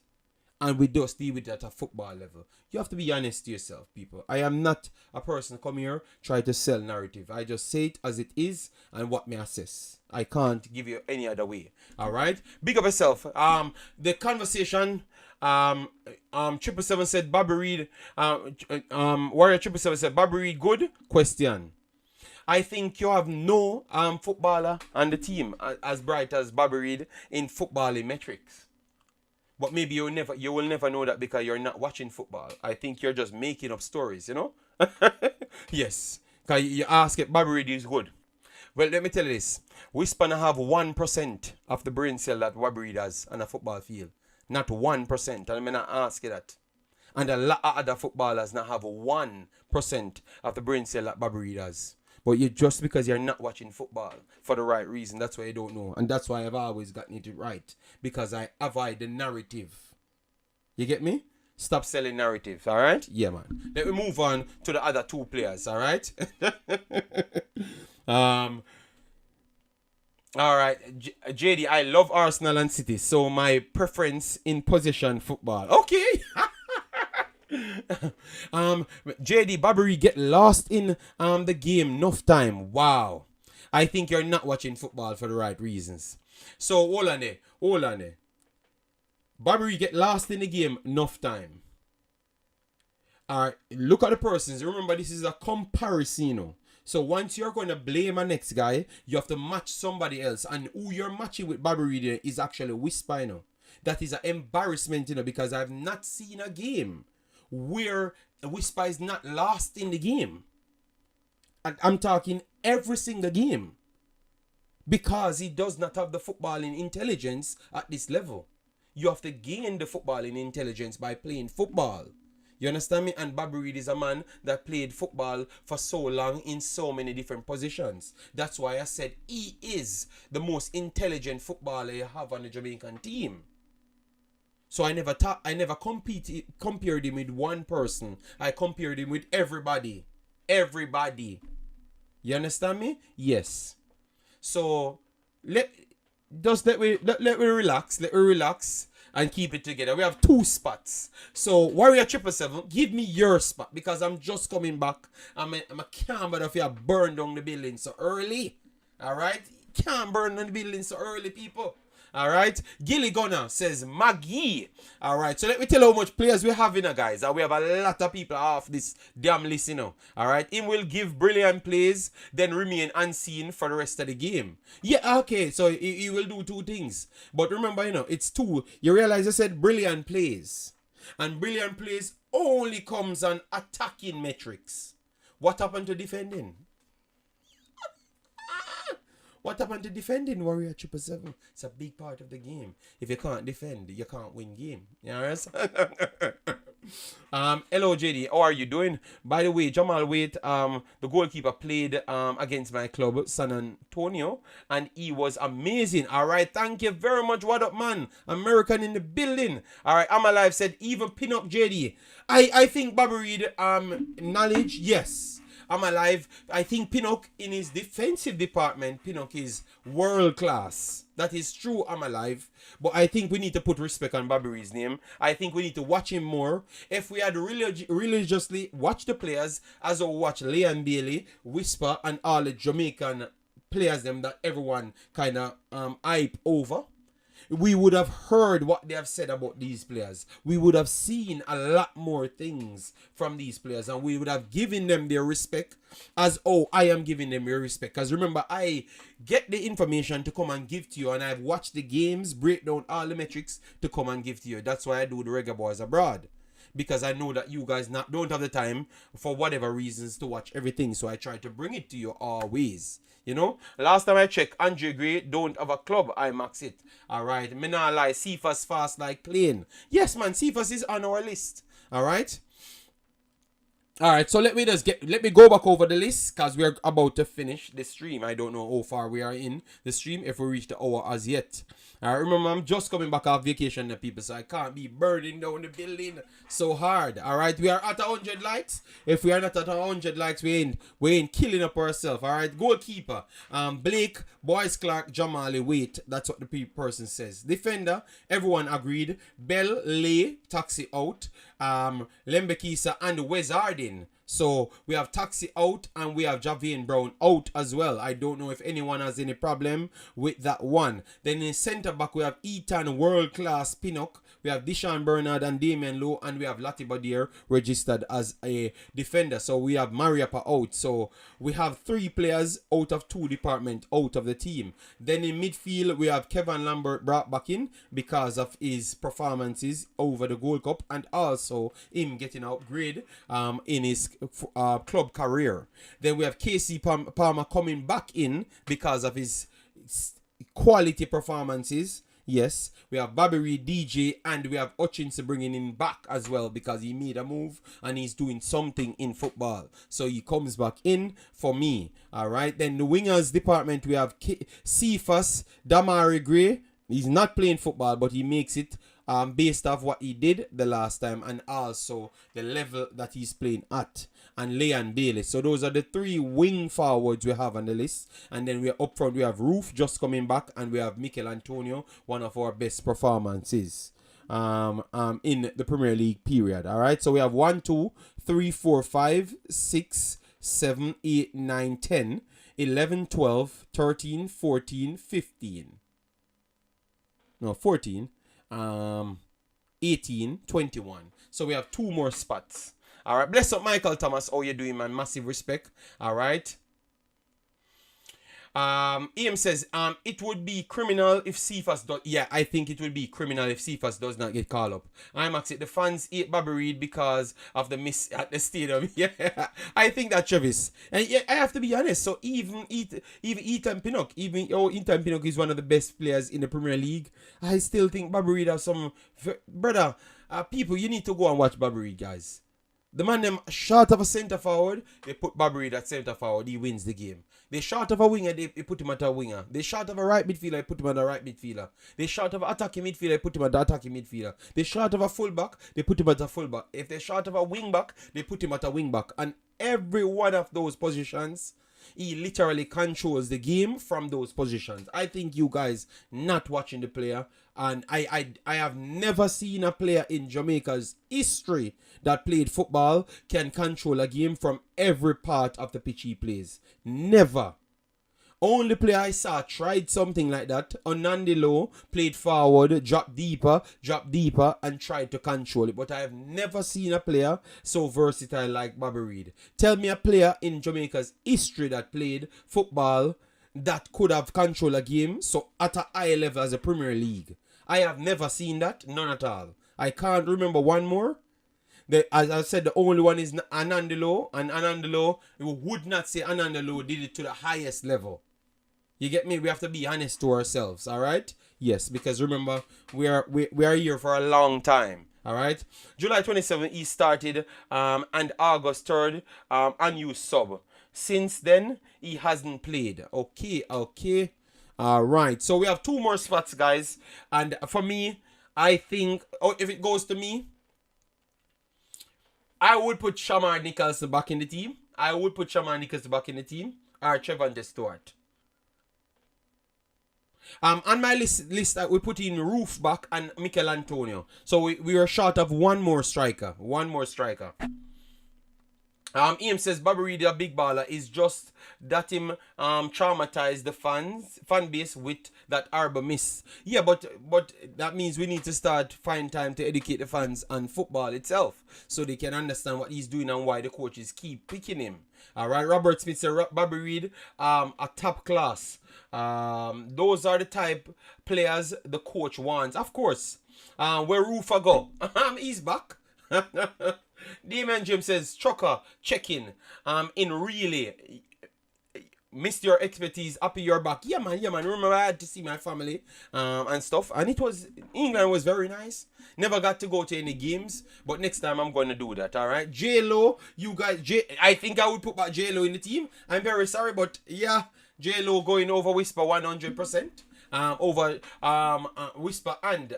And we just deal with that at a football level. You have to be honest to yourself, people. I am not a person come here try to sell narrative. I just say it as it is and what me assess. I can't give you any other way. All right? Big up yourself. The conversation. 777 said Bobby Reed. Warrior 777 said Bobby Reed good? Question. I think you have no footballer on the team as bright as Bobby Reed in footballing metrics. But maybe you will never know that because you're not watching football. I think you're just making up stories, you know? Yes. Because you ask if Bobby Reed is good. Well, let me tell you this. We span have 1% of the brain cell that Bobby Reed has on a football field. Not 1%. And I'm not ask you that. And a lot of other footballers now have 1% of the brain cell that Bobby Reed has. But you just because you're not watching football for the right reason, that's why you don't know. And that's why I've always gotten it right. Because I avoid the narrative. You get me? Stop selling narratives, alright? Yeah, man. Let me move on to the other two players, alright? Alright, JD, I love Arsenal and City, so my preference in possession football. Okay. JD, Bobbery get lost in the game enough time. Wow. I think you're not watching football for the right reasons. So hold on there. Bobbery get lost in the game enough time. Alright, look at the persons. Remember, this is a comparison, you know. So once you're going to blame a next guy, you have to match somebody else. And who you're matching with Bobbery is actually Whisper, you know. That is an embarrassment, you know, because I've not seen a game where Whisper is not lost in the game. And I'm talking every single game. Because he does not have the footballing intelligence at this level. You have to gain the footballing intelligence by playing football. You understand me? And Bobby Reed is a man that played football for so long in so many different positions. That's why I said he is the most intelligent footballer you have on the Jamaican team. So I never compared him with one person. I compared him with everybody. Everybody. You understand me? Yes. So let me relax. Let me relax and keep it together. We have two spots. So Warrior 777, give me your spot because I'm just coming back. I'm a can't bother if you burn down the building so early. Alright? Can't burn down the building so early, people. Alright, Gilly Gunner says Maggie. Alright, so let me tell you how much players we have in, guys. We have a lot of people off this damn list, you know. Alright, him will give brilliant plays, then remain unseen for the rest of the game. Yeah, okay, so he will do two things. But remember, you know, it's two. You realize I said brilliant plays. And brilliant plays only comes on attacking metrics. What happened to defending? What happened to defending, Warrior 777? It's a big part of the game. If you can't defend, you can't win game. You know what I'm hello, JD. How are you doing? By the way, Jamal Wade, the goalkeeper, played against my club, San Antonio, and he was amazing. All right, thank you very much. What up, man? American in the building. All right, I'm alive. Said even pin up JD. I think Bobby Reed, knowledge, yes. I'm alive. I think Pinnock in his defensive department, Pinnock is world class. That is true. I'm alive. But I think we need to put respect on Bobby Reed's name. I think we need to watch him more. If we had religiously watched the players as we watch Leon Bailey, Whisper, and all the Jamaican players them that everyone kind of hype over, we would have heard what they have said about these players. We would have seen a lot more things from these players, and we would have given them their respect as, oh, I am giving them your respect. Because remember, I get the information to come and give to you, and I've watched the games, break down all the metrics to come and give to you. That's why I do the Reggae Boyz abroad. Because I know that you guys don't have the time for whatever reasons to watch everything. So I try to bring it to you always. You know, last time I checked, Andre Gray don't have a club. Imaxit. Alright. Me nah lie. Cephas fast like plane. Yes, man. Cephas is on our list. Alright. Alright, so let me go back over the list, because we're about to finish the stream. I don't know how far we are in the stream, if we reach the hour as yet. Alright, remember, I'm just coming back off vacation, people, so I can't be burning down the building so hard. Alright, we are at 100 likes. If we are not at 100 likes, we ain't killing up ourselves. Alright, goalkeeper, Blake, Boyce Clark, Jamali, wait. That's what the person says. Defender, everyone agreed. Bell, Lay, Taxi out. Lembekisa and Wezardin. So we have Taxi out and we have Javian Brown out as well. I don't know if anyone has any problem with that one. Then in centre back we have Ethan World Class Pinnock. We have Deshaun Bernard and Damien Lowe, and we have Latibadir registered as a defender. So we have Mariapa out. So we have 3 players out of 2 departments out of the team. Then in midfield we have Kevin Lambert brought back in because of his performances over the Gold Cup, and also him getting upgrade in his club career. Then we have Casey Palmer coming back in because of his quality performances. Yes, we have Bobby Reed, DJ, and we have Hutchinson bringing him back as well because he made a move and he's doing something in football. So he comes back in for me. All right. Then the wingers department, we have Cephas, Damari Gray. He's not playing football, but he makes it based off what he did the last time and also the level that he's playing at. And Leon Bailey. So those are the 3 wing forwards we have on the list. And then we're up front, we have Roof just coming back, and we have Mikel Antonio, one of our best performances in the Premier League period. Alright, so we have 1, 2, 3, 4, 5, 6, 7, 8, 9, 10, 11, 12, 13, 14, 15. No, 14. 18, 21. So we have 2 more spots. All right, bless up Michael Thomas. How you doing, man? Massive respect. All right. Ian says, it would be criminal if Cephas does. Yeah, I think it would be criminal if Cephas does not get called up. Imaxit, the fans hate Bobby Reed because of the miss at the stadium. Yeah, I think that, Travis. And yeah, I have to be honest. So even Ethan Pinnock, even though Ethan Pinnock is one of the best players in the Premier League, I still think Bobby Reed has some. Brother, people, you need to go and watch Bobby Reed, guys. The man them short of a centre forward, they put Bobby Reed at centre forward, he wins the game. They short of a winger, they put him at a winger. They short of a right midfielder, they put him at a right midfielder. They short of an attacking midfielder, they put him at the attacking midfielder. They short of a fullback, they put him at a fullback. If they short of a wingback, they put him at a wingback. And every one of those positions, he literally controls the game from those positions. I think you guys not watching the player, and I have never seen a player in Jamaica's history that played football can control a game from every part of the pitch he plays. Never. Only player I saw tried something like that. Onandilo played forward, dropped deeper, and tried to control it. But I have never seen a player so versatile like Bobby Reed. Tell me a player in Jamaica's history that played football that could have controlled a game so at a high level as a Premier League. I have never seen that. None at all. I can't remember one more. As I said, the only one is Anandilo. And Anandilo, we would not say Anandilo did it to the highest level. You get me? We have to be honest to ourselves, all right? Yes, because remember, we are here for a long time, all right? July 27th, he started, and August 3rd, unused sub. Since then, he hasn't played. Okay. All right. So we have 2 more spots, guys. And for me, I think, if it goes to me, I would put Shamar Nicholson back in the team. Or Trevor Stewart. On my list we put in Roof back and Mikel Antonio. So we are short of one more striker. Ian says Bobby Reed a big baller is just that him traumatized the fan base with that Arbor miss. Yeah, but that means we need to start find time to educate the fans on football itself so they can understand what he's doing and why the coaches keep picking him. All right, Robert Smith said Bobby Reed a top class. Those are the type players the coach wants. Of course. Where Rufa go? He's back. Damon Jim says, Trucker, check in really. Missed your expertise, happy you're back. Yeah man. Remember I had to see my family and stuff. And England was very nice. Never got to go to any games. But next time I'm going to do that, alright? J-Lo, you guys, I think I would put back J-Lo in the team. I'm very sorry, but yeah, J-Lo going over Whisper 100%. Over Whisper and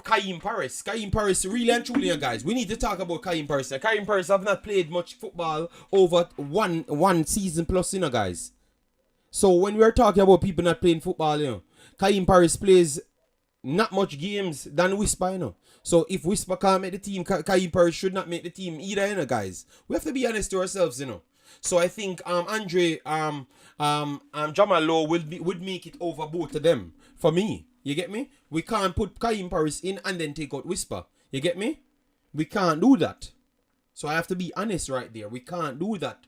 Kaim Paris. Kaim Paris, really and truly, guys. We need to talk about Kaim Paris. Kaim Paris have not played much football over one season plus, guys. So when we're talking about people not playing football, Kaim Paris plays not much games than Whisper, So if Whisper can't make the team, Kaim Paris should not make the team either, guys. We have to be honest to ourselves, So I think Andre Jamal Lowe would make it over both of them for me. You get me? We can't put Kaim Paris in and then take out Whisper. You get me? We can't do that. So I have to be honest right there. We can't do that.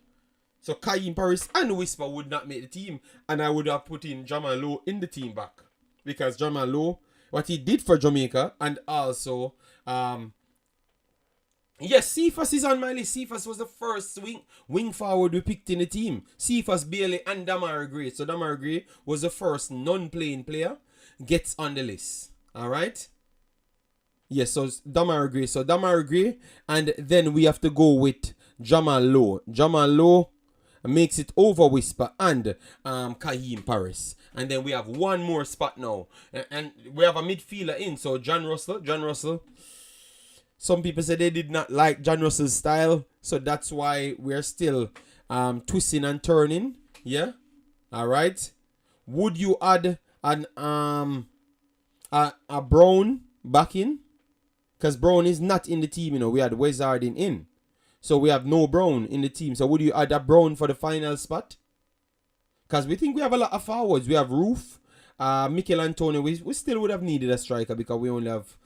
So Kaim Paris and Whisper would not make the team. And I would have put in Jamal Lowe in the team back. Because Jamal Lowe, what he did for Jamaica, and also yes, Cephas is on my list. Cephas was the first wing forward we picked in the team. Cephas, Bailey, and Damari Gray. So Damari Gray was the first non-playing player. Gets on the list. Alright? Yes, so Damari Gray. So Damari Gray. And then we have to go with Jamal Lowe. Jamal Lowe makes it over Whisper and Kaim Paris. And then we have one more spot now. And we have a midfielder in. So John Russell. Some people say they did not like John Russell's style. So that's why we're still twisting and turning. Yeah? Alright? Would you add an a Brown back in? Because Brown is not in the team, We had Wizarding in. So we have no Brown in the team. So would you add a Brown for the final spot? Because we think we have a lot of forwards. We have Roof, Mikel Antonio. We still would have needed a striker because we only have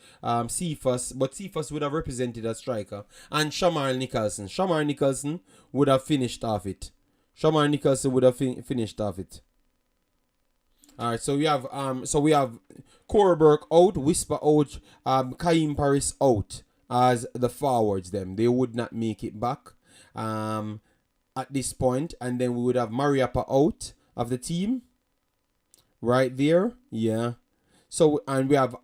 Cephas. But Cephas would have represented a striker. And Shamar Nicholson. Shamar Nicholson would have finished off it. Finished off it. Alright, so we have Corey Burke out, Whisper out, Kaim Paris out as the forwards them. They would not make it back at this point. And then we would have Mariappa out of the team. Right there. Yeah. So and we have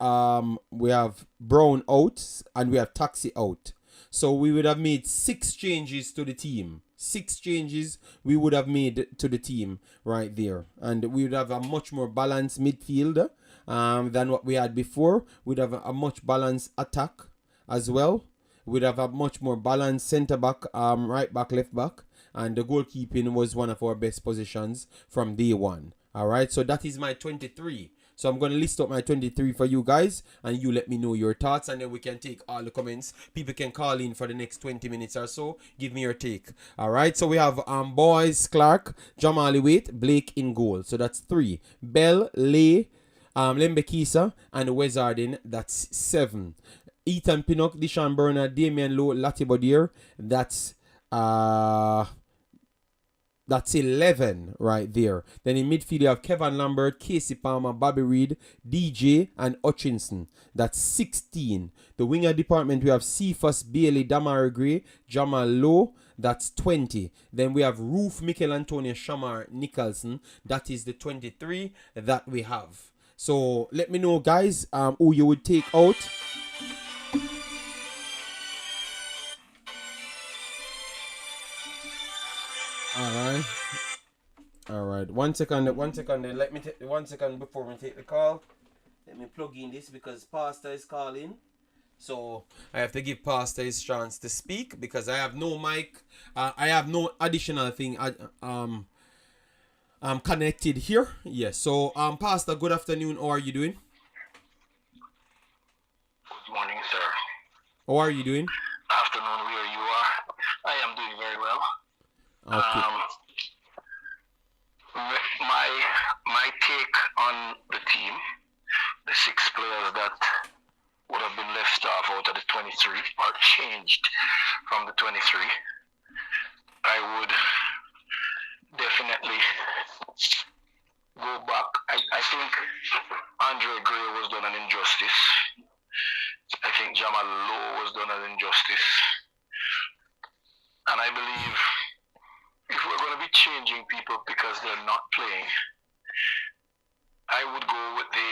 Brown out and we have Taxi out. So we would have made 6 changes to the team. 6 changes we would have made to the team right there. And we would have a much more balanced midfield than what we had before. We'd have a much balanced attack as well. We'd have a much more balanced centre back, right back, left back. And the goalkeeping was one of our best positions from day one. Alright, so that is my 23. So I'm going to list up my 23 for you guys. And you let me know your thoughts. And then we can take all the comments. People can call in for the next 20 minutes or so. Give me your take. Alright, so we have Boys, Clark, Jamali Waite, Blake in goal. So that's 3. Bell, Lay, Lembekisa, and Wizarding. That's 7. Ethan Pinnock, Deshaun Bernard, Damian Lowe, Latibodier. That's 11 right there. Then in midfield you have Kevin Lambert, Casey Palmer, Bobby Reed, DJ, and Hutchinson. That's 16. The winger department we have Cephas, Bailey, Damari Gray, Jamal Lowe. That's 20. Then we have Roof, Mikel Antonio, Shamar Nicholson. That is the 23 that we have. So let me know, guys, who you would take out. Alright. One second. Let me take 1 second before we take the call. Let me plug in this because Pastor is calling. So I have to give Pastor his chance to speak because I have no mic. I have no additional thing connected here. Yes. So Pastor, good afternoon. How are you doing? Good morning, sir. How are you doing? Afternoon. afternoon where you are. I am doing very well. Okay. My take on the team, the 6 players that would have been left off out of the 23 or changed from the 23, I would definitely go back. I think Andre Gray was done an injustice. I think Jamal Lowe was done an injustice. And I believe if we're going to be changing people because they're not playing, I would go with the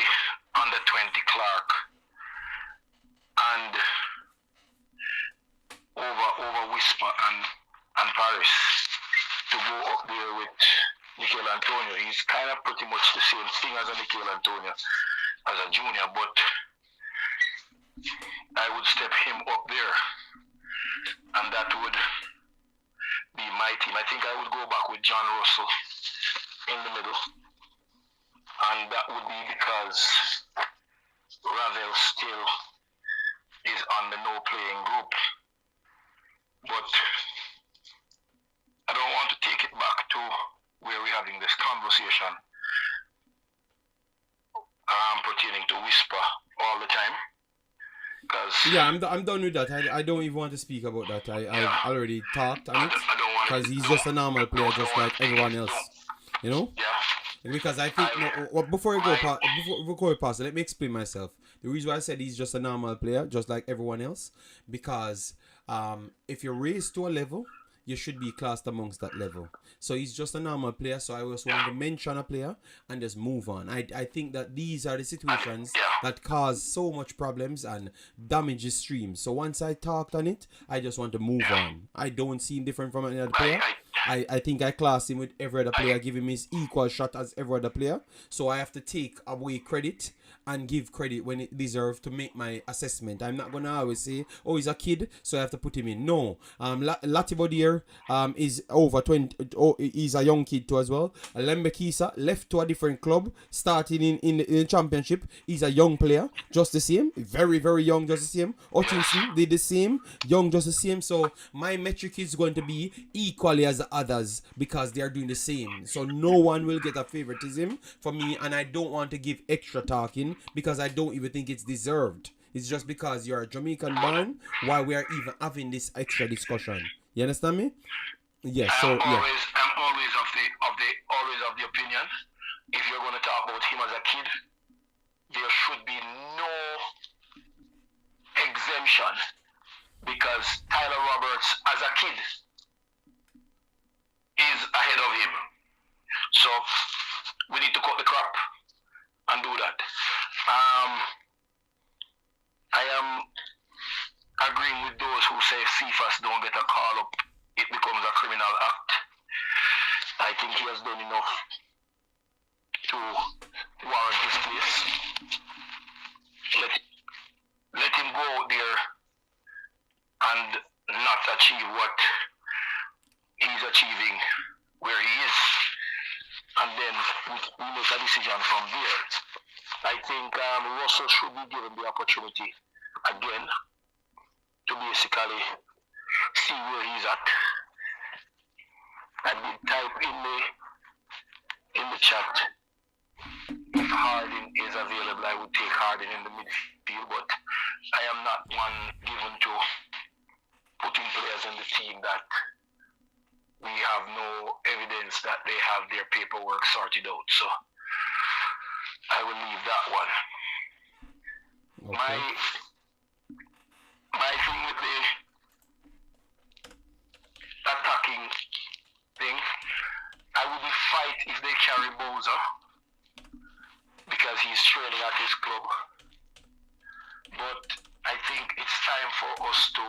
under 20 Clark and over Whisper and Paris to go up there with Mikel Antonio. He's kind of pretty much the same thing as a Mikel Antonio as a junior, but I would step him up there, and that would be my team. I think I would go back with John Russell in the middle, and that would be because Ravel still is on the no-playing group. But I don't want to take it back to where we're having this conversation pertaining to Whisper all the time. Yeah, I'm done with that. I don't even want to speak about that. I already talked on it. Because he's just a normal player, just like everyone else. You know? Yeah. Because I think, before we go past it, let me explain myself. The reason why I said he's just a normal player, just like everyone else, because if you're raised to a level, you should be classed amongst that level. So he's just a normal player, so I just want to mention a player and just move on. I think that these are the situations that cause so much problems and damage the stream. So once I talked on it, I just want to move on. I don't see him different from any other player. I think I class him with every other player, give him his equal shot as every other player. So I have to take away credit and give credit when it deserves to make my assessment. I'm not gonna always say, oh, he's a kid, so I have to put him in. No, Latibodier is over 20. Oh, he's a young kid too as well. Lembekisa left to a different club, starting in the championship. He's a young player, just the same, very very young, just the same. Hutchinson did the same, young, just the same. So my metric is going to be equally as the others because they are doing the same. So no one will get a favoritism for me, and I don't want to give extra talking because I don't even think it's deserved. It's just because you're a Jamaican born why we are even having this extra discussion. You understand me? Yes. I'm always of the opinion, if you're going to talk about him as a kid, there should be no exemption because Tyler Roberts as a kid is ahead of him. So we need to cut the crap and do that. I am agreeing with those who say Cephas don't get a call up, it becomes a criminal act. I think he has done enough to warrant his place. Let him go there and not achieve what he's achieving where he is, and then we make a decision from there. I think Russell should be given the opportunity again to basically see where he's at. I did type in the chat if Harding is available. I would take Harding in the midfield, but I am not one given to putting players in the team that we have no evidence that they have their paperwork sorted out. So I will leave that one. Okay. My thing with the attacking thing, I would be fight if they carry Bowser because he's training at his club. But I think it's time for us to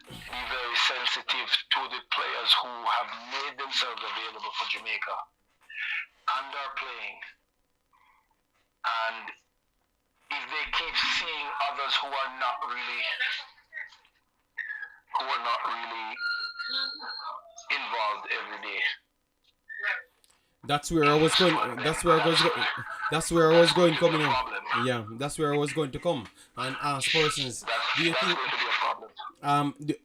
be very sensitive to the players who have made themselves available for Jamaica and are playing. And if they keep seeing others who are not really involved every day. That's where I was going. That's where I was going coming in. Yeah, that's where I was going to come and ask persons. Do you think?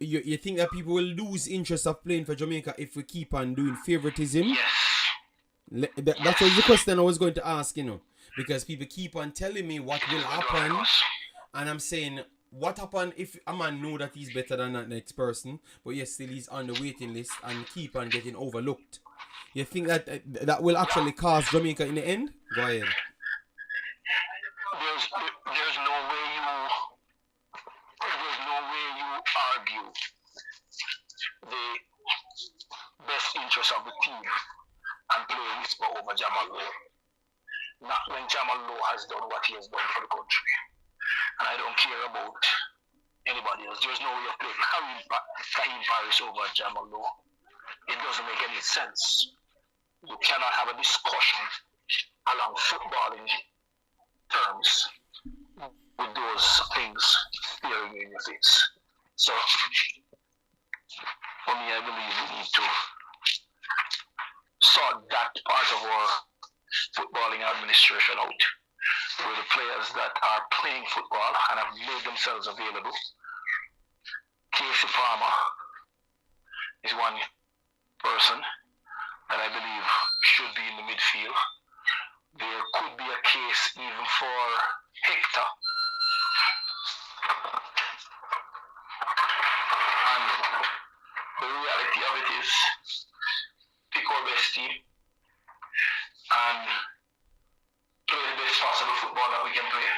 You think that people will lose interest of playing for Jamaica if we keep on doing favoritism? Yes. That was the question I was going to ask, because people keep on telling me what will happen, and I'm saying, what happen if a man know that he's better than that next person, but yet still he's on the waiting list and keep on getting overlooked? You think that that will actually cost Jamaica in the end? Go ahead. There's no way you argue the best interest of the team and play whisper over Jamal Lowe. Not when Jamal Lowe has done what he has done for the country. And I don't care about anybody else. There's no way of playing Karim Paris over Jamal Lowe. It doesn't make any sense. You cannot have a discussion along footballing terms with those things staring in your face. So, for me, I believe we need to sort that part of our footballing administration out, where the players that are playing football and have made themselves available. Casey Palmer is one person that I believe should be in the midfield. There could be a case even for Hector. And the reality of it is, pick our best team and play the best possible football that we can play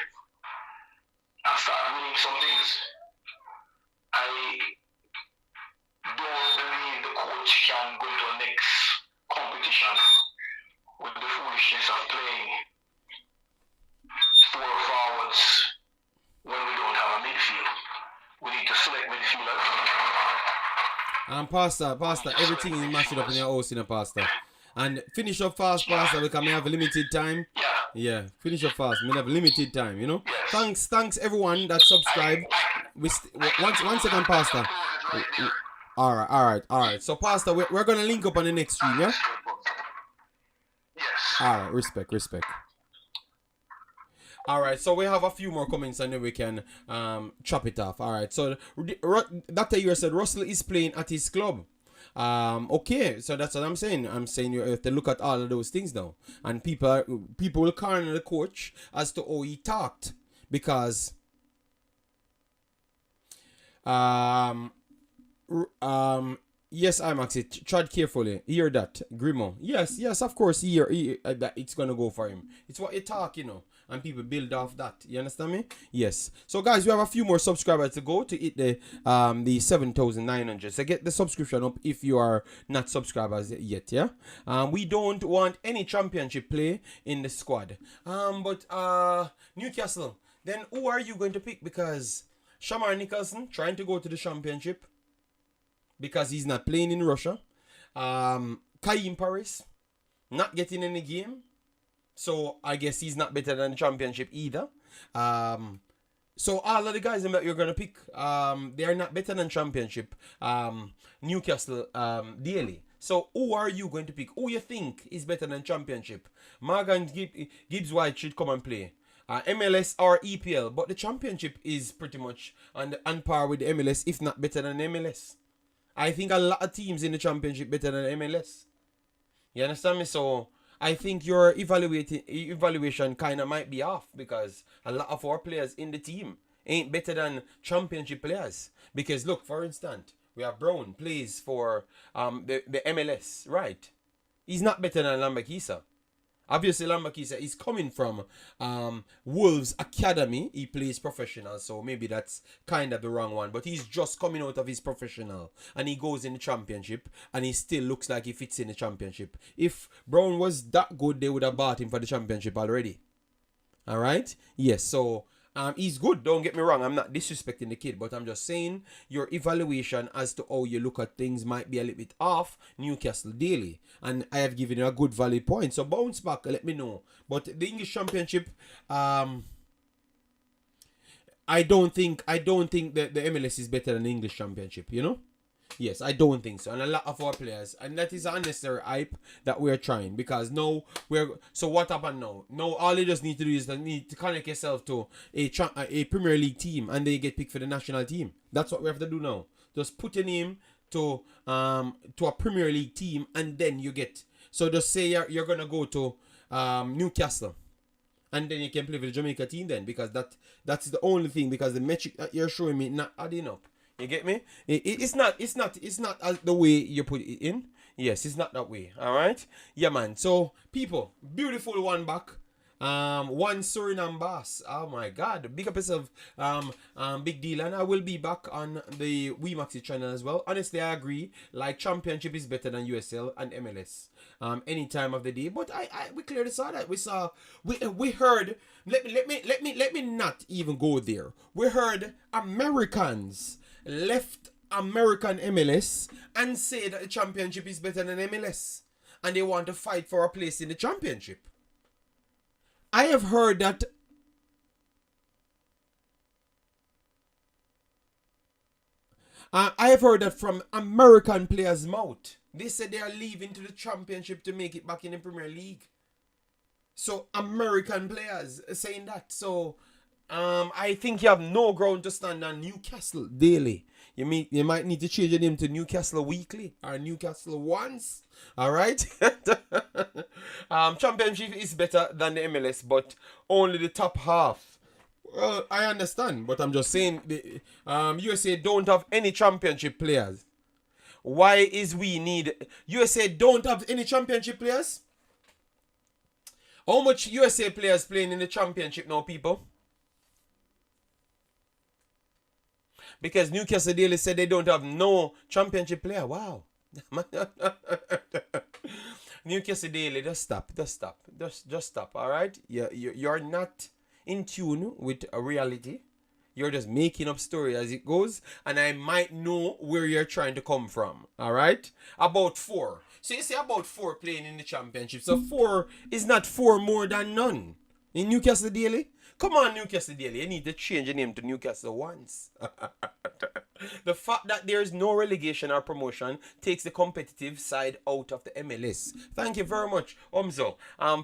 and start winning some things. I don't believe the coach can go to the next competition with the foolishness of playing four forwards when we don't have a midfield. We need to select midfielders. Pastor, everything is mashed up in your house, Pastor. And finish up fast, Pastor, because we have a limited time. Yeah, finish up fast. We have a limited time, Yes. Thanks everyone that subscribe. One second, Pastor. All right. So, Pastor, we're gonna link up on the next stream, yeah? Yes. All right, respect. All right, so we have a few more comments and then we can chop it off. All right, so Dr. Ura said Russell is playing at his club. Okay, so that's what I'm saying. I'm saying you have to look at all of those things now, and people will corner the coach as to how he talked, because yes, Imaxit, tread carefully. Hear that, Grimo. Yes, of course. Hear that it's gonna go for him. It's what you talk, and people build off that. You understand me? Yes. So guys, we have a few more subscribers to go to hit the 7,900. So get the subscription up if you are not subscribers yet. Yeah. We don't want any championship play in the squad. But Newcastle. Then who are you going to pick? Because Shamar Nicholson trying to go to the championship because he's not playing in Russia. Karim Paris not getting any game. So I guess he's not better than the championship either. So all of the guys that you're gonna pick, they are not better than championship. Newcastle daily. So who are you going to pick? Who you think is better than championship? Morgan Gibbs White should come and play. MLS or EPL, but the championship is pretty much on par with the MLS, if not better than MLS. I think a lot of teams in the championship better than MLS. You understand me? So I think your evaluation kind of might be off, because a lot of our players in the team ain't better than championship players. Because look, for instance, we have Brown plays for the MLS, right? He's not better than Lambakisa. Obviously, Lambakisa is coming from Wolves Academy. He plays professional, so maybe that's kind of the wrong one. But he's just coming out of his professional, and he goes in the championship, and he still looks like he fits in the championship. If Brown was that good, they would have bought him for the championship already. All right? Yes, so he's good, don't get me wrong. I'm not disrespecting the kid, but I'm just saying your evaluation as to how you look at things might be a little bit off Newcastle daily. And I have given you a good valid point. So bounce back, let me know. But the English Championship, I don't think that the MLS is better than the English Championship, Yes, I don't think so. And a lot of our players, and that is unnecessary hype that we're trying, because now so what happened now? Now all you just need to do is need to connect yourself to a Premier League team, and then you get picked for the national team. That's what we have to do now. Just put your name to a Premier League team, and then you get. So just say you're gonna go to Newcastle, and then you can play for the Jamaica team then, because that's the only thing, because the metric that you're showing me not adding up. You get me? It's not the way you put it in. Yes, it's not that way. All right. Yeah, man. So people, beautiful one back. One Suriname boss. Oh my God, big up yourself. Big deal. And I will be back on the Wemaxit channel as well. Honestly, I agree. Like, championship is better than USL and MLS. Any time of the day. But we clearly saw that. We heard. Let me not even go there. We heard Americans left American MLS and say that the championship is better than MLS, and they want to fight for a place in the championship. I have heard that from American players' mouth. They said they are leaving to the championship to make it back in the Premier League. So American players saying that. So I think you have no ground to stand on Newcastle Daily. You might need to change your name to Newcastle Weekly or Newcastle Once. All right. Championship is better than the MLS, but only the top half. Well, I understand, but I'm just saying the USA don't have any championship players. Why is we need USA don't have any championship players? How much USA players playing in the championship now, people? Because Newcastle Daily said they don't have no championship player. Wow. Newcastle Daily, just stop. Just stop, all right? You're not in tune with a reality. You're just making up story as it goes, and I might know where you're trying to come from, all right? About 4. So you say about 4 playing in the championship. So 4 is not 4 more than none in Newcastle Daily. Come on, Newcastle Daily. You need to change your name to Newcastle Once. The fact that there is no relegation or promotion takes the competitive side out of the MLS. Thank you very much, Omzo.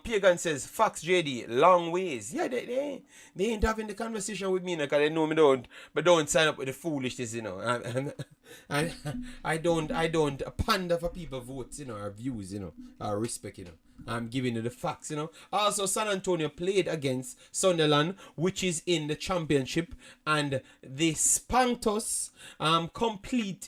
Pagan says, facts, JD, long ways. Yeah, they ain't having the conversation with me, because they know me don't sign up with the foolishness, you know. I don't pander for people's votes, you know, or views, you know, or respect, you know. I'm giving you the facts, you know. Also, San Antonio played against Sunderland, which is in the championship, and they spanked us. Completed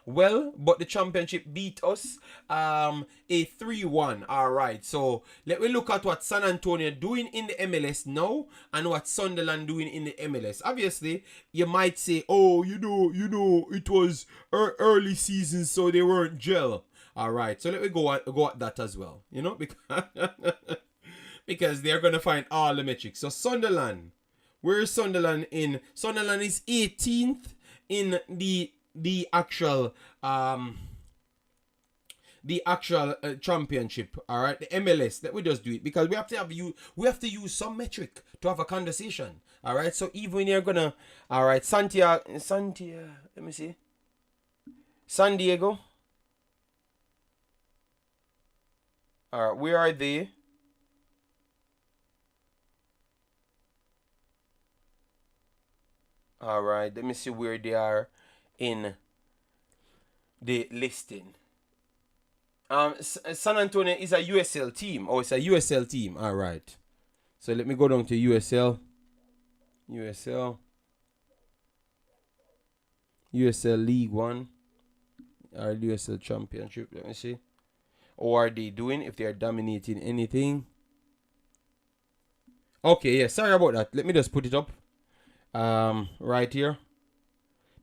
well, but the championship beat us a 3-1. All right, so let me look at what San Antonio doing in the MLS now and what Sunderland doing in the MLS. Obviously, you might say, oh, you know, it was early season, so they weren't gel. All right, so let me go at that as well, you know, because they're gonna find all the metrics. So Sunderland, where is Sunderland in? Sunderland is 18th in the actual championship. All right, the MLS. Let me just do it, because we have to use some metric to have a conversation. All right, so even when you're gonna, all right, Santiago. Let me see. San Diego. All right, where are they? All right, let me see where they are in the listing. San Antonio is a USL team. Oh, it's a USL team. All right. So let me go down to USL. USL League One. Or USL Championship. Let me see. Or are they doing, if they are dominating anything? Okay, yeah, sorry about that. Let me just put it up. Right here.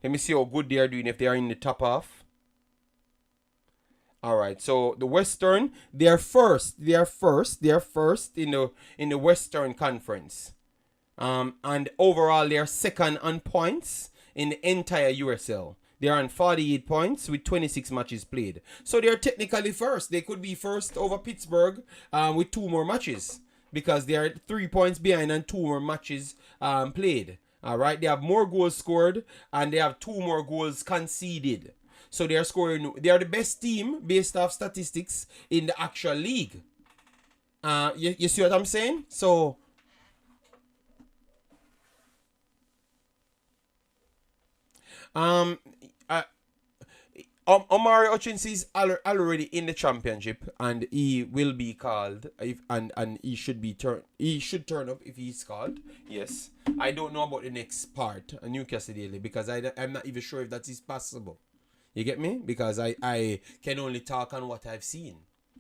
Let me see how good they are doing, if they are in the top half. All right, so the Western, they are first in the Western Conference. And overall, they are second on points in the entire USL. They are on 48 points with 26 matches played. So they are technically first. They could be first over Pittsburgh with 2 more matches, because they are 3 points behind and 2 more matches played. All right, they have more goals scored and they have 2 more goals conceded. So they are scoring. They are the best team based off statistics in the actual league. You see what I'm saying? So um, uh, Omari Hutchins is already in the championship, and he will be called. If and he should be turn. He should turn up if he's called. Yes, I don't know about the next part, Newcastle Daily, because I'm not even sure if that is possible. You get me? Because I can only talk on what I've seen.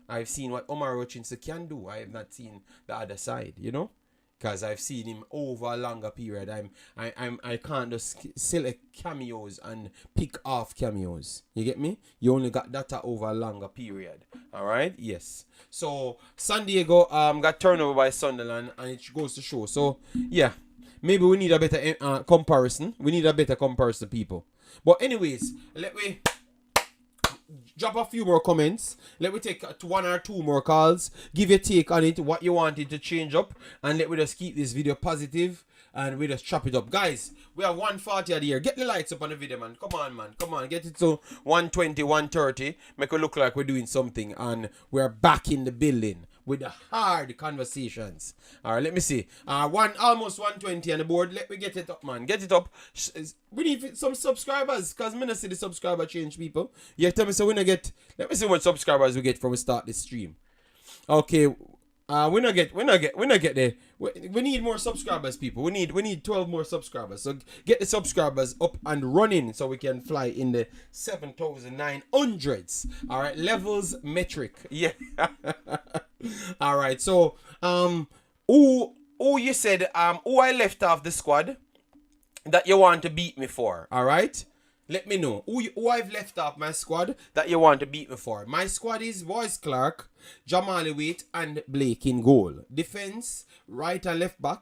I've seen what Omar Hutchinson can do. I have not seen the other side, you know? Because I've seen him over a longer period. I can't just select cameos and pick off cameos. You get me? You only got data over a longer period. Alright? Yes. So San Diego got turned over by Sunderland, and it goes to show. So yeah. Maybe we need a better comparison. We need a better comparison, people. But anyways, let me drop a few more comments. Let me take 1 or 2 more calls. Give your take on it, what you wanted to change up. And let me just keep this video positive. And we just chop it up. Guys, we have 140 at the year. Get the lights up on the video, man. Come on, man. Come on. Get it to 120, 130. Make it look like we're doing something. And we're back in the building with the hard conversations. Alright, let me see. Almost 120 on the board. Let me get it up, man. Get it up. We need some subscribers, because I'm not see the subscriber change, people. You tell me, so when I get, let me see what subscribers we get from we start this stream. Okay. We not get there. We need more subscribers, people. We need 12 more subscribers. So get the subscribers up and running so we can fly in the 7,900s. All right, levels metric. Yeah. All right. So who you said who I left off the squad that you want to beat me for? All right. Let me know who I've left off my squad that you want to beat me for. My squad is Boyce Clark, Jamali Waite, and Blake in goal. Defense, right and left back,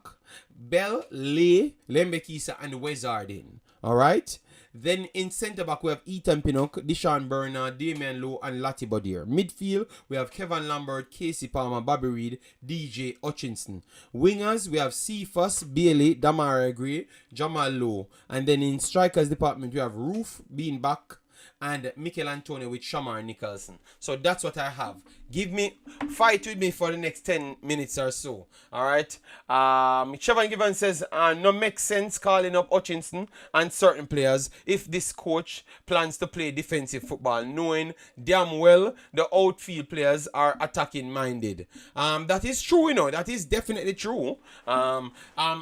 Bell, Lay, Lembekisa, and Wezardin. Alright? Then in centre back we have Ethan Pinnock, Deshaun Bernard, Damian Lowe, and Lati Bodier. Midfield we have Kevin Lambert, Casey Palmer, Bobby Reed, DJ Hutchinson. Wingers we have Cephas, Bailey, Damara Gray, Jamal Lowe. And then in strikers department we have Roof being back, and Mikel Antonio with Shamar Nicholson. So that's what I have. Fight with me for the next 10 minutes or so. Alright. Trevor Given says, no makes sense calling up Hutchinson and certain players if this coach plans to play defensive football, knowing damn well the outfield players are attacking minded. That is true, you know. That is definitely true.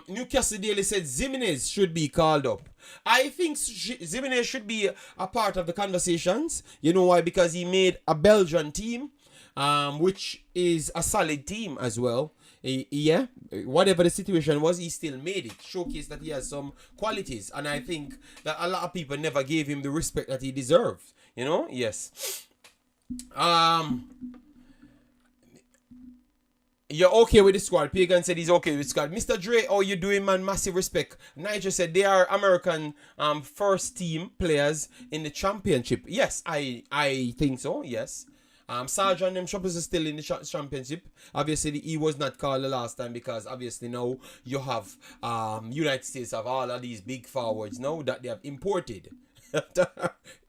Newcastle Daily said Jimenez should be called up. I think Jimenez should be a part of the conversations. You know why? Because he made a Belgian team, which is a solid team as well. Yeah, whatever the situation was, he still made it. Showcased that he has some qualities. And I think that a lot of people never gave him the respect that he deserved. You know? Yes. You're okay with the squad. Pagan said he's okay with the squad. Mr. Dre, how you doing, man? Massive respect. Nigel said they are American first team players in the championship. Yes, I think so. Yes. Sergeant them Shoppers is still in the championship. Obviously, he was not called the last time because obviously now you have United States have all of these big forwards now that they have imported.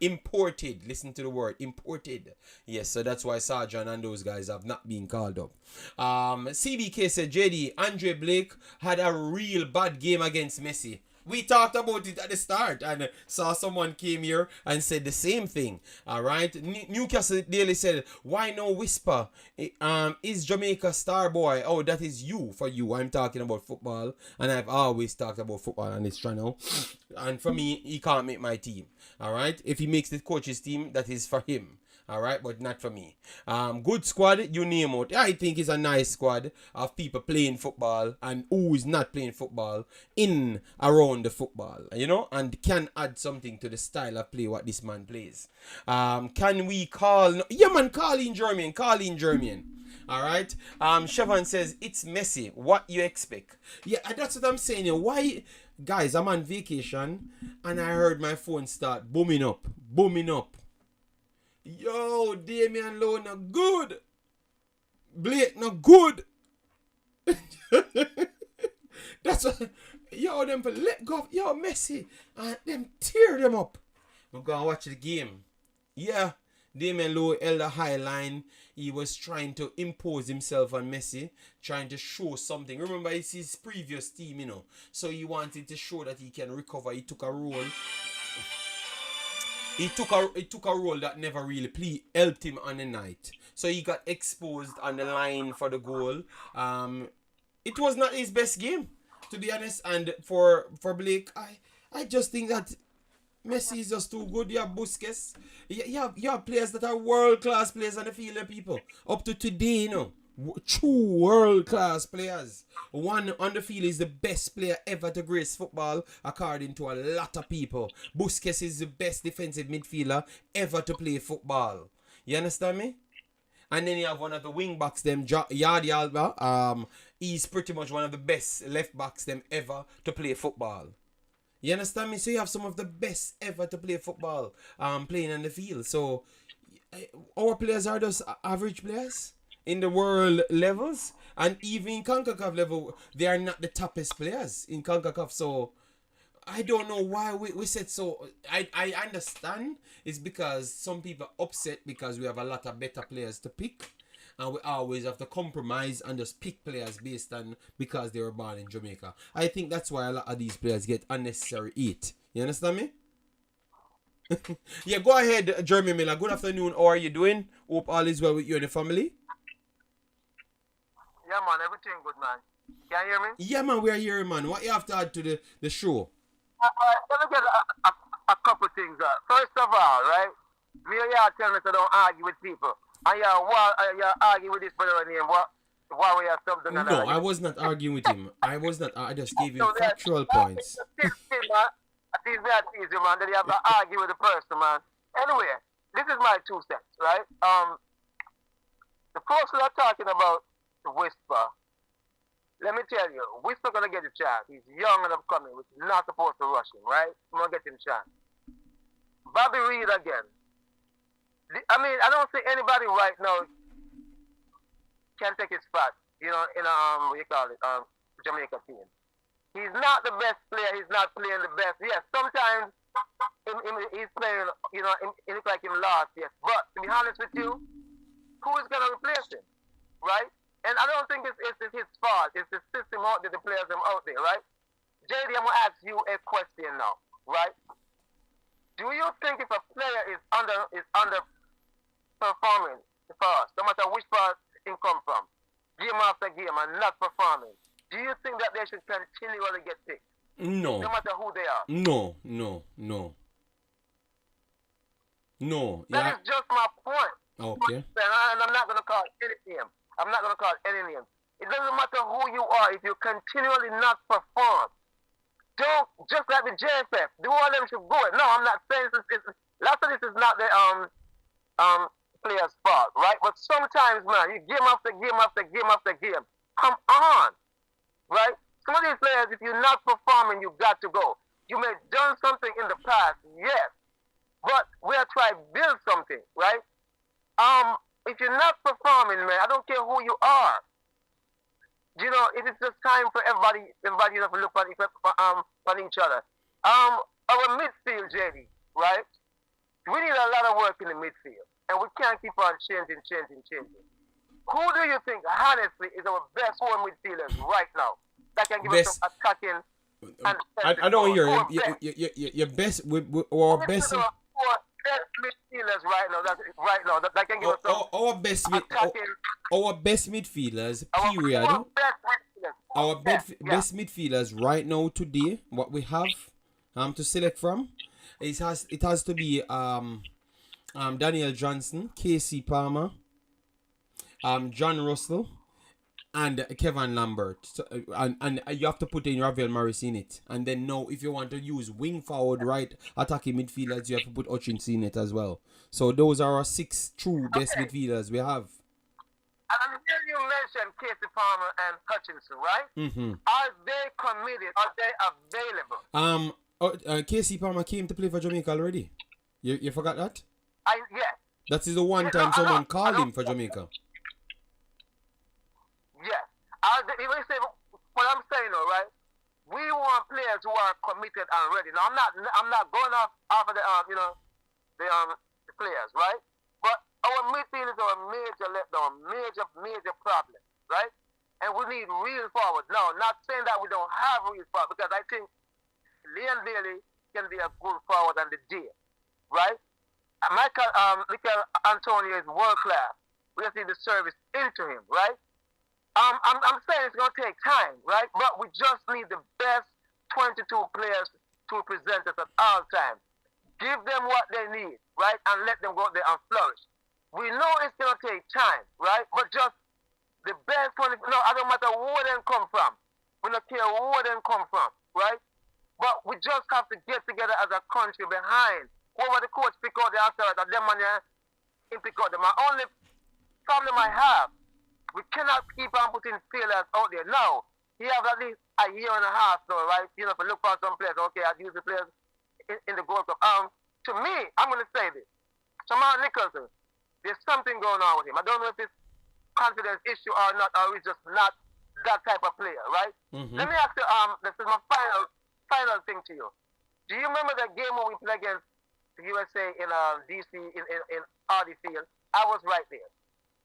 Imported. Listen to the word imported. Yes, so that's why Sergeant and those guys have not been called up. CBK said, JD, Andre Blake had a real bad game against Messi. We talked about it at the start and saw someone came here and said the same thing. Alright. Newcastle Daily said, why no whisper? Is Jamaica star boy? Oh, that is you for you. I'm talking about football. And I've always talked about football on this channel. And for me, he can't make my team. Alright. If he makes the coach's team, that is for him. Alright, but not for me. Good squad, you name it. I think it's a nice squad of people playing football and who is not playing football in around the football, you know, and can add something to the style of play what this man plays. Can we call? Yeah, man, call in German. Alright. Chevron says it's messy. What you expect? Yeah, that's what I'm saying. Why, guys? I'm on vacation and I heard my phone start booming up. Yo, Damian Lowe not good. Blake not good. That's what yo, them for let go of, yo, Messi, and them tear them up. We're going to watch the game. Yeah, Damian Lowe held a high line. He was trying to impose himself on Messi, trying to show something. Remember, it's his previous team, you know. So he wanted to show that he can recover. He took a role. He took a role that never really helped him on the night. So he got exposed on the line for the goal. It was not his best game, to be honest. And for Blake, I just think that Messi is just too good. You have Busquets. You have players that are world-class players on the field, people. Up to today, you know. True world-class players. One on the field is the best player ever to grace football, according to a lot of people. Busquets is the best defensive midfielder ever to play football. You understand me? And then you have one of the wing backs, them Yardi Alba. He's pretty much one of the best left backs them ever to play football. You understand me? So you have some of the best ever to play football playing on the field. So our players are just average players in the world levels. And even in Concacaf level, they are not the toppest players in Concacaf. So I don't know why we said so. I understand it's because some people are upset because we have a lot of better players to pick. And we always have to compromise and just pick players based on because they were born in Jamaica. I think that's why a lot of these players get unnecessary hate. You understand me? Yeah, go ahead, Jeremy Miller. Good afternoon. How are you doing? Hope all is well with you and the family. Yeah, man. Everything good, man. Can you hear me? Yeah, man. We are here, man. What you have to add to the show? Let me get a couple things. First of all, right? Me and y'all tell me to don't argue with people. And you argue with this brother named Warrior something. No, I was not arguing with him. I just gave him factual points. I tease you, man. That you have to argue with the person, man. Anyway, this is my 2 cents, right? The folks that are talking about the Whisper, let me tell you, Whisper gonna get a chance. He's young and upcoming, which is not supposed to rush him, right? I'm gonna get him a chance. Bobby Reed again. I mean, I don't think anybody right now can take his spot, you know, in what you call it, Jamaica team. He's not the best player. He's not playing the best. Yes, sometimes he's playing, you know, it looks like him lost, yes. But to be honest with you, who is going to replace him, right? And I don't think it's his fault. It's the system out there, the players out there, right? JD, I'm going to ask you a question now, right? Do you think if a player is underperforming for us, no matter which part he come from, game after game, and not performing, do you think that they should continually get picked? No. No matter who they are? No. That is just my point. Okay. And I'm not going to call any name. I'm not going to call any name. It doesn't matter who you are. If you continually not perform, don't, just like the JFF, do all them should go. No, I'm not saying lots of this is not the player's fault, right? But sometimes, man, you game after game after game after game. Come on, right? Some of these players, if you're not performing, you got to go. You may have done something in the past, yes, but we are trying to build something, right? If you're not performing, man, I don't care who you are. You know, it is just time for everybody to look on each other. Our midfield, JD, right? We need a lot of work in the midfield, and we can't keep on changing. Who do you think, honestly, is our best four midfielders right now that can give us some attacking? I don't hear your best. Our best. Best midfielders right now that can give us some our best midfielders. Period. Our best midfielders right now today. What we have to select from, it has to be Daniel Johnson, Casey Palmer, John Russell, and Kevin Lambert. So, and you have to put in Ravel Morris in it. And then now, if you want to use wing forward, right, attacking midfielders, you have to put Hutchinson in it as well. So those are our 6 true best midfielders we have. And then you mentioned Casey Palmer and Hutchinson, right? Mm-hmm. Are they committed? Are they available? Casey Palmer came to play for Jamaica already. You forgot that? Yeah. That is the one time someone called him for Jamaica. Yeah. What I'm saying, all right? We want players who are committed and ready. Now I'm not going off of the the players, right? But our midfield is our major letdown, major problem, right? And we need real forwards. Now, not saying that we don't have real forwards, because I think Leon Bailey can be a good forward on the day, right? Michael Antonio is world class. We just need the service into him, right? I'm saying it's gonna take time, right? But we just need the best 22 players to represent us at all times. Give them what they need, right? And let them go out there and flourish. We know it's gonna take time, right? But just the best 20, no, I don't matter where they come from. We don't care where they come from, right? But we just have to get together as a country behind. Whoever the coach pick out the answer, that them man him pick out them. My only problem I have, we cannot keep on putting failures out there. Now, he have at least a year and a half now, right? You know, to look for some players. Okay, I'll use the players in the Gold Cup. To me, I'm going to say this. Jamal Nicholson, there's something going on with him. I don't know if it's confidence issue or not, or he's just not that type of player, right? Mm-hmm. Let me ask you, this is my final thing to you. Do you remember that game when we played against the USA in DC, in Hardy Field? I was right there.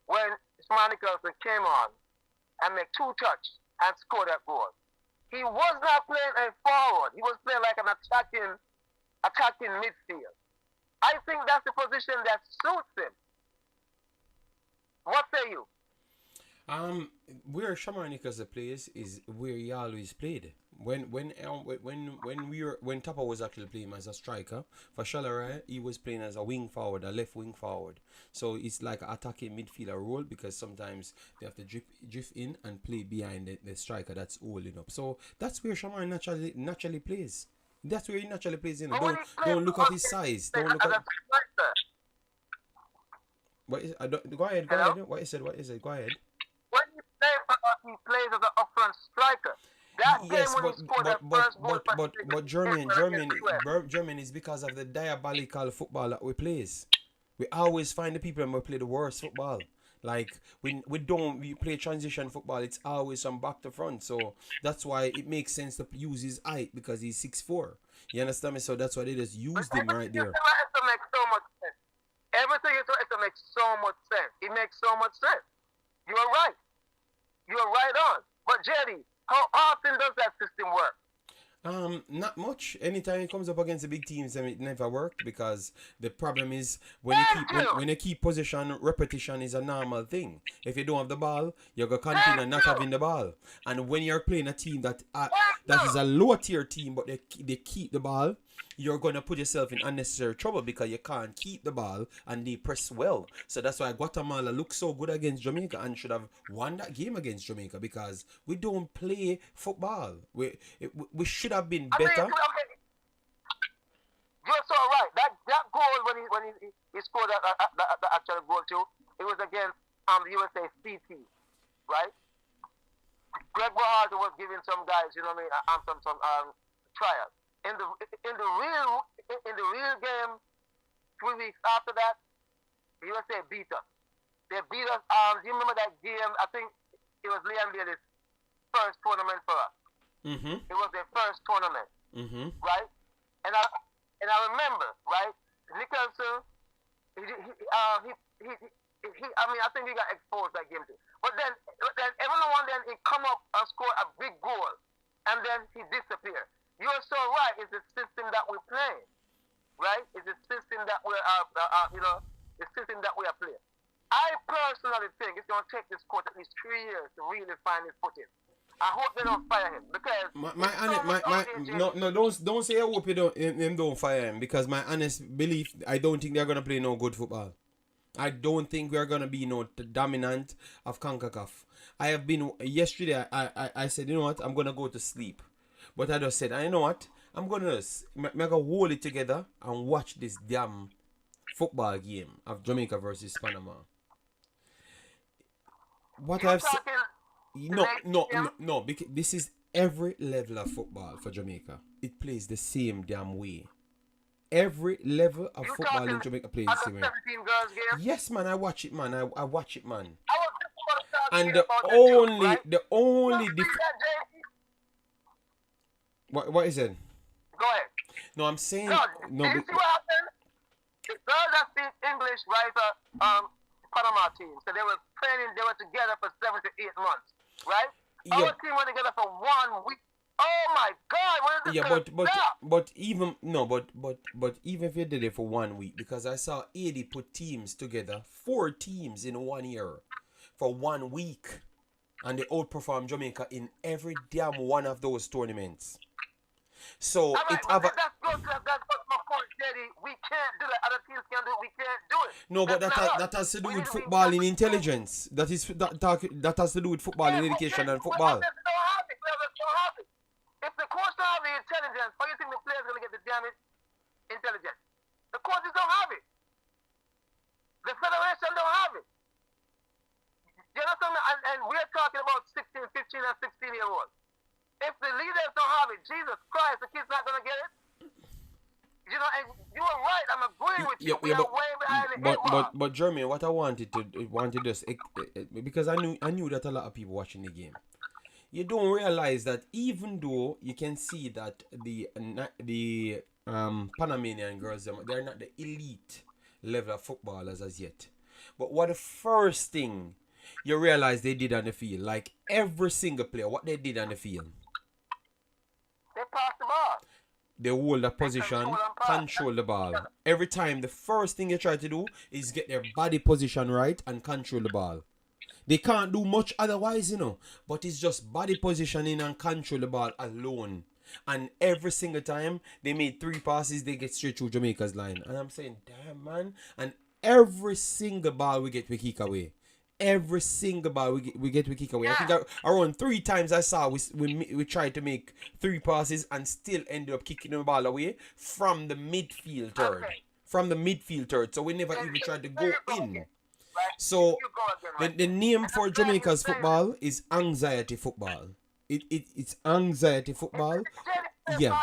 When Jamal Nicholson came on and made 2 touches and scored that goal. He was not playing a forward. He was playing like an attacking midfield. I think that's the position that suits him. What say you? Where Shamar Nicholson plays is where he always played. When Tapa was actually playing as a striker for Shalarai, he was playing as a wing forward, a left wing forward. So it's like an attacking midfielder role, because sometimes they have to drift in and play behind the striker that's holding up. So that's where Shamar naturally plays. That's where he naturally plays. Don't look at his size. Don't look at. What is? Go ahead. What is it? Go ahead. When he plays as an upfront striker. Yes, but German is because of the diabolical football that we plays. We always find the people and we play the worst football. Like we play transition football. It's always from back to front. So that's why it makes sense to use his height, because he's 6'4". You understand me? So that's why they just used him right there. It makes so much sense. Everything it makes so much sense. It makes so much sense. You are right. You are right on. But JD, how often does that system work? Not much. Anytime it comes up against the big teams, it never worked, because the problem is when you keep possession, repetition is a normal thing. If you don't have the ball, you're gonna continue not having the ball. And when you're playing a team that is a lower tier team, but they keep the ball, you're gonna put yourself in unnecessary trouble, because you can't keep the ball and they press well. So that's why Guatemala looked so good against Jamaica and should have won that game against Jamaica, because we don't play football. We should have been better. You're so right. That goal when he scored the actual goal too, it was against the USA CT, right? Greg Berhalter was giving some guys, you know what I mean, some trials. In the real game, 3 weeks after that, the USA beat us. They beat us. Do you remember that game? I think it was Leon Bailey's first tournament for us. Mm-hmm. It was their first tournament, right? And I remember, right? Nicholson, I think he got exposed that game too. But then every now and then he come up and score a big goal, and then he disappeared. You're so right. It's the system that we're playing, right? It's the system that we're the system that we are playing. I personally think it's going to take this coach at least 3 years to really find his footing. I hope they don't fire him, because don't say I hope them don't fire him, because my honest belief, I don't think they're gonna play no good football. I don't think we're gonna be no dominant of Concacaf. I have been yesterday. I said, you know what, I'm gonna go to sleep, but I just said, you know what, I'm gonna hold it together and watch this damn football game of Jamaica versus Panama. What I've said. No, because this is every level of football for Jamaica. It plays the same damn way. Every level of football in Jamaica plays the same way. Yes, man, I watch it, man. I watch it, man. And the only What is it? Go ahead. No, I'm saying No, no. did you see what happened? The girls that speak English, right? Panama team. So they were training. They were together for 7 to 8 months, right? Yeah. Our team were together for 1 week. Oh my God! When is this Yeah, gonna stop? but even no, but even if you did it for 1 week, because I saw 80 put teams together, 4 teams in 1 year, for 1 week, and they outperformed Jamaica in every damn one of those tournaments. So All right, it but have a, that's my point, Daddy. We can't do it. Other teams can do it. We can't do it. no, but That's not us. that has to do We with need to be footballing intelligence. That has to do with footballing education and football. Players don't have it. If the coach don't have the intelligence, how do you think the players are going to get the damn intelligence? The coaches don't have it. The federation don't have it. You understand? And we're talking about 16, 15, and 16-year-olds. If the leaders don't have it, Jesus Christ, the kids not going to get it. You know, and you are right. I'm agreeing with you. We are way behind the eight ball. But Jeremy, what I wanted just because I knew that a lot of people watching the game. You don't realize that even though you can see that the Panamanian girls, they're not the elite level of footballers as yet. But what the first thing you realize they did on the field, like every single player, what they did on the field, they passed the ball. they hold the position, control the ball. Every time, the first thing you try to do is get their body position right and control the ball. They can't do much otherwise, but it's just body positioning and control the ball alone. And every single time they made 3 passes, they get straight through Jamaica's line. And I'm saying, damn, man. And every single ball we get, we kick away. Every single ball we get, we kick away. I think around 3 times I saw we tried to make 3 passes and still ended up kicking the ball away from the midfield third. Okay. From the midfield third. So we never even tried to go in. So the name for Jamaica's football is anxiety football. It's anxiety football. Yeah.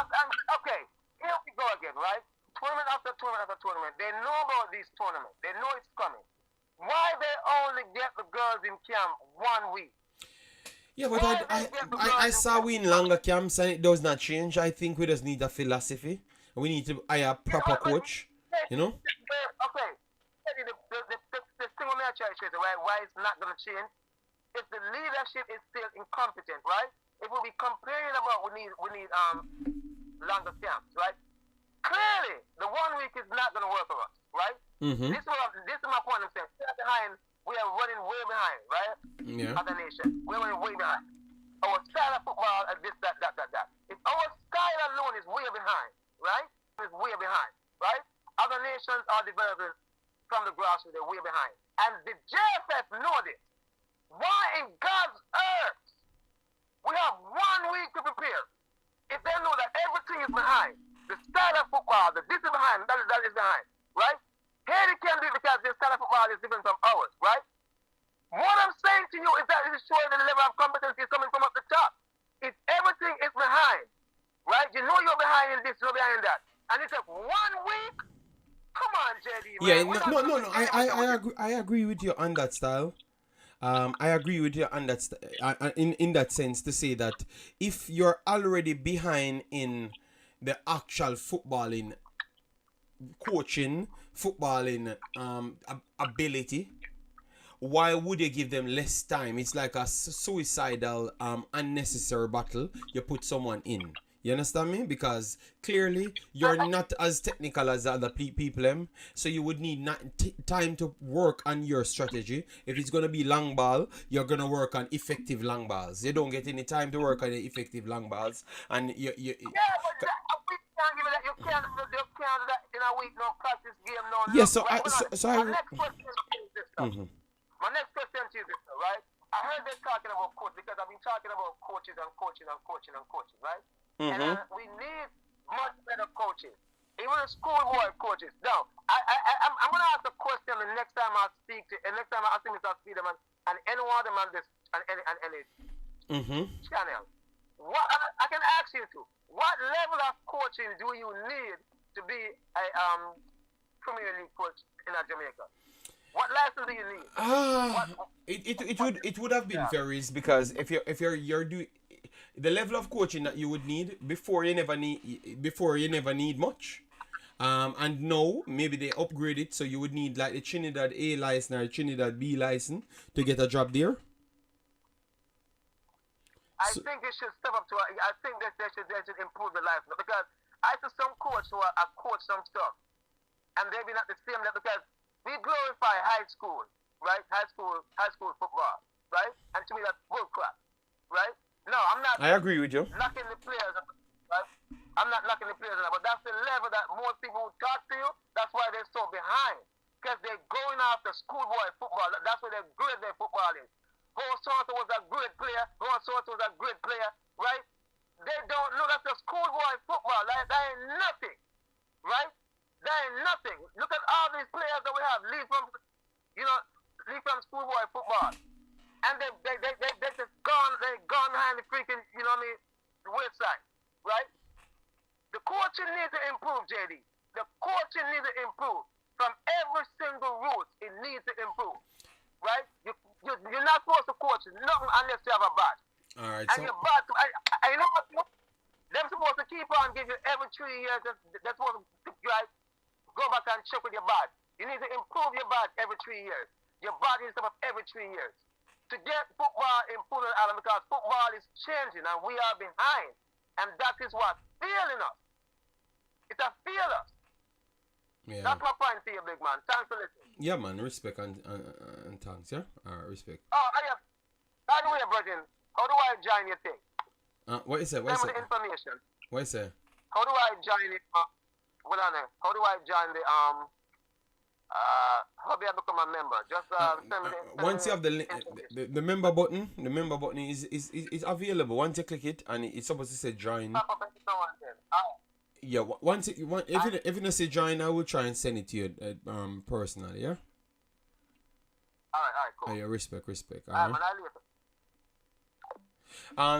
Okay, here we go again, right? Tournament after tournament after tournament. They know about these tournaments. They know it's coming. Why they only get the girls in camp 1 week? Yeah, but I saw we in longer camps and it does not change. I think we just need a philosophy. We need to hire a proper coach. Okay. The thing on that church, right? Why it's not going to change? If the leadership is still incompetent, right? If we be complaining about we need longer camps, right? Clearly, the 1 week is not going to work for us, right? Mm-hmm. This is my point. I'm saying we are running way behind, right? Yeah. As a nation, we're running way behind. Our style of football and this, that. If our style alone is way behind, right? Is way behind, right? Other nations are developing from the grassroots, they're way behind. And the JFF know this. Why in God's earth? We have 1 week to prepare. If they know that everything is behind, the style of football, this is behind, that is behind, right? Haiti can do it because their style of football is different from ours, right? What I'm saying to you is that it is showing the level of competency is coming from up the top. If everything is behind, right? You know you're behind in this, you're behind in that. And it's like 1 week? Come on, JD, man. Yeah, no. I agree with you on that style. I agree with you on that in that sense to say that if you're already behind in the actual footballing, coaching, footballing ability, why would you give them less time? It's like a suicidal, unnecessary battle you put someone in. You understand me? Because clearly you're not as technical as other people, so you would need time to work on your strategy. If it's gonna be long ball, you're gonna work on effective long balls. You don't get any time to work on the effective long balls, and you. Yeah, but we can't give it that. You can't do that in a week. No practice game. No. Yeah. So right? My next question is this. Mm-hmm. My next question is this, right? I heard them talking about coach because I've been talking about coaches, right? Mm-hmm. And we need much better coaches, even schoolboy coaches. Now, I'm going to ask a question the next time I speak to, and next time I speak to them and any one of them on this and any channel. What I can ask you to, what level of coaching do you need to be a Premier League coach in Jamaica? What license do you need? It would have been varies because if you're doing, the level of coaching that you would need before you never need much. And now maybe they upgrade it, so you would need like the Trinidad A license or Trinidad B license to get a job there. I think they should step up to it. I think that they should improve the license, because I see some coach who are coach some stuff, and they be not the same level, because we glorify high school, right? High school football, right? And to me that's bullcrap, right? No, I'm not. I agree with you. Knocking the players, right? I'm not knocking the players, but that's the level that most people would talk to you. That's why they're so behind, because they're going after schoolboy football. That's where they're good at their football is. So-and-so was a great player. So-and-so was a great player, right? They don't look at the schoolboy football. That ain't nothing, right? That ain't nothing. Look at all these players that we have. Leave from schoolboy football, and they just gone behind the freaking, you know what I mean, the website, right? The coaching needs to improve, JD. The coaching needs to improve from every single route. It needs to improve, right? You're not supposed to coach nothing unless you have a badge. All right. And your badge, I know what they're supposed to keep on giving you every 3 years. They're supposed to go back and check with your badge. You need to improve your badge every 3 years. Your badge needs to come up every 3 years. To get football improved in Ireland, because football is changing and we are behind. And that is what's failing us. It's a fail us. Yeah. That's my point to you, big man. Thanks for listening. Yeah, man. Respect and thanks. Yeah. Respect. Oh, by the way, brother, how do I join your thing? What is it? Send me the information. What is it? How do I join it? Hold on there. How do I join the how do I become a member? Just send me the once you have the member button, is available. Once you click it, and it's supposed to say join. Yeah, once if you don't say join, I will try and send it to you personally. Yeah. All right, cool. Yeah, respect. All right, man, I'll leave it.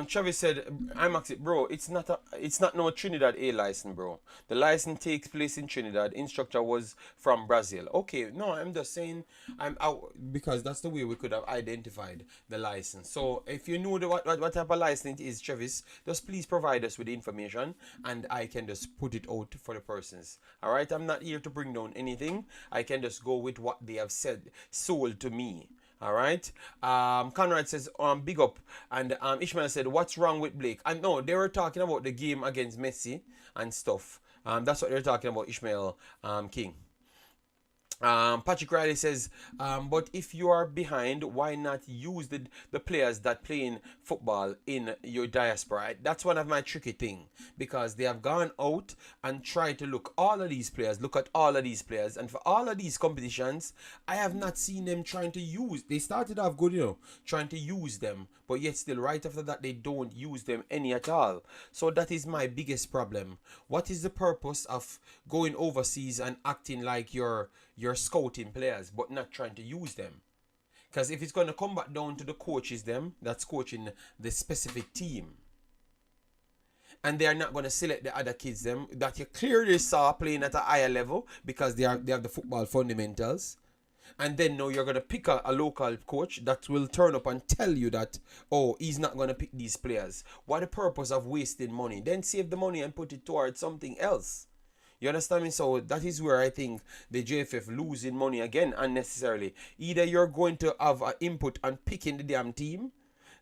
Travis said, Imaxit, bro, it's not no Trinidad A license, bro. The license takes place in Trinidad. Instructor was from Brazil. Okay, no, I'm just saying I'm out because that's the way we could have identified the license. So if you know what type of license it is, Travis, just please provide us with the information and I can just put it out for the persons. Alright, I'm not here to bring down anything. I can just go with what they have sold to me. All right. Conrad says, big up. And Ishmael said, what's wrong with Blake? And no, they were talking about the game against Messi and stuff. That's what they're talking about, Ishmael King. Patrick Riley says, but if you are behind, why not use the players that play in football in your diaspora? That's one of my tricky thing, because they have gone out and tried to look at all of these players, and for all of these competitions, I have not seen them trying to use. They started off good, trying to use them, but yet still right after that they don't use them any at all. So that is my biggest problem. What is the purpose of going overseas and acting like you're scouting players but not trying to use them? Because if it's going to come back down to the coaches that's coaching the specific team, and they are not going to select the other kids that you clearly saw playing at a higher level because they have the football fundamentals, and then now you're going to pick a local coach that will turn up and tell you that, oh, he's not going to pick these players. What the purpose of wasting money? Then save the money and put it towards something else. You understand me? So that is where I think the JFF losing money again unnecessarily. Either you're going to have an input on picking the damn team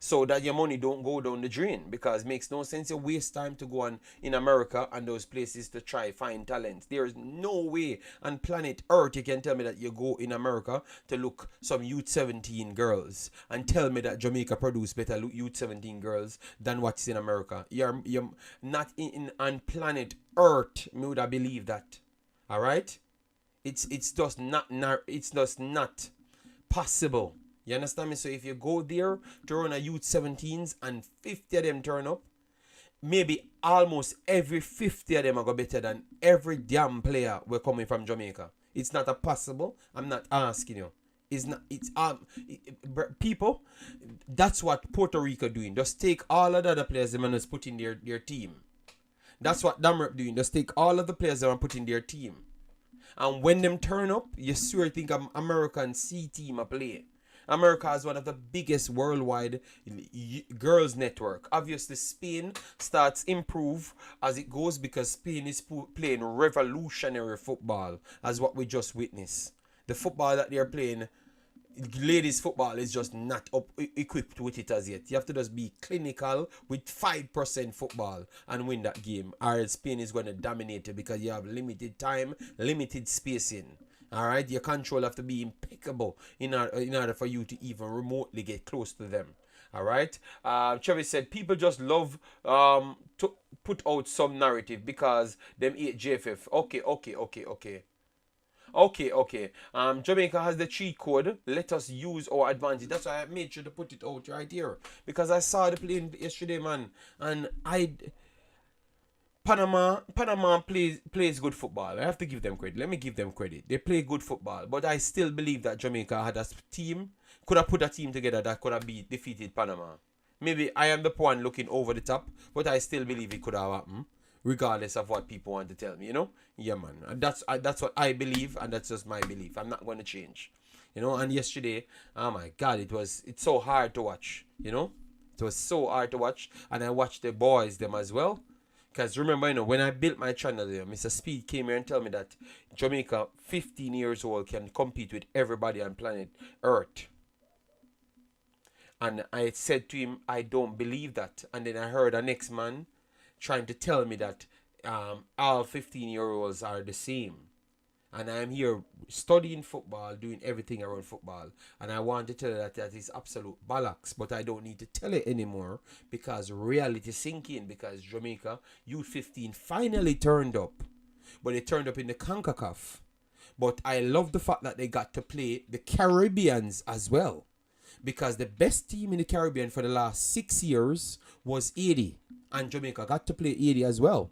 so that your money don't go down the drain, because it makes no sense you waste time to go on in America and those places to try find talent. There is no way on planet Earth you can tell me that you go in America to look some youth 17 girls and tell me that Jamaica produce better youth 17 girls than what's in America. You're not on planet Earth. Me would have believed that. All right, it's just not possible. You understand me? So if you go there to run a youth 17s and 50 of them turn up, maybe almost every 50 of them are better than every damn player we're coming from Jamaica. It's not a possible. I'm not asking you. People, that's what Puerto Rico doing. Just take all of the other players them and just put in their team. That's what Damrep doing. Just take all of the players them and put in their team. And when them turn up, you sure think American C team a play. America has one of the biggest worldwide girls network. Obviously, Spain starts improve as it goes because Spain is playing revolutionary football, as what we just witnessed. The football that they're playing, ladies football, is just not equipped with it as yet. You have to just be clinical with 5% football and win that game, or Spain is going to dominate it because you have limited time, limited spacing. All right, your control have to be impeccable in order for you to even remotely get close to them. All right. Travis said people just love to put out some narrative because them hate JFF. Okay. Jamaica has the cheat code. Let us use our advantage. That's why I made sure to put it out right here, because I saw the play yesterday, man, and Panama plays good football. I have to give them credit. Let me give them credit. They play good football, but I still believe that Jamaica had a team, could have put a team together that could have defeated Panama. Maybe I am the one looking over the top, but I still believe it could have happened, regardless of what people want to tell me. Yeah, man. And that's what I believe, and that's just my belief. I'm not going to change. And yesterday, oh my God, it's so hard to watch. It was so hard to watch, and I watched the boys them as well. Because remember, when I built my channel there, Mr. Speed came here and told me that Jamaica, 15 years old, can compete with everybody on planet Earth. And I said to him, I don't believe that. And then I heard a next man trying to tell me that all 15-year-olds are the same. And I'm here studying football, doing everything around football. And I want to tell you that is absolute bollocks. But I don't need to tell it anymore because reality sink in. Because Jamaica U15 finally turned up. But they turned up in the Concacaf. But I love the fact that they got to play the Caribbeans as well. Because the best team in the Caribbean for the last 6 years was 80. And Jamaica got to play 80 as well.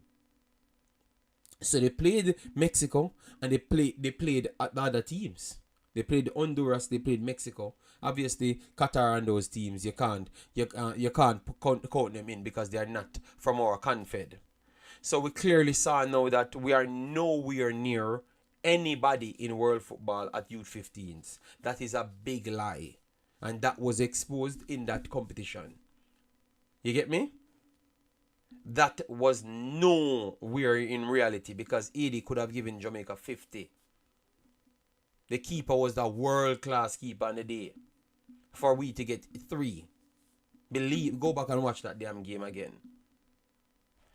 So they played Mexico and they played the other teams. They played Honduras, they played Mexico. Obviously, Qatar and those teams, you can't count them in because they are not from our confed. So we clearly saw now that we are nowhere near anybody in world football at U15s. That is a big lie. And that was exposed in that competition. You get me? That was nowhere in reality because 80 could have given Jamaica 50. The keeper was the world-class keeper on the day. For we to get 3. Go back and watch that damn game again.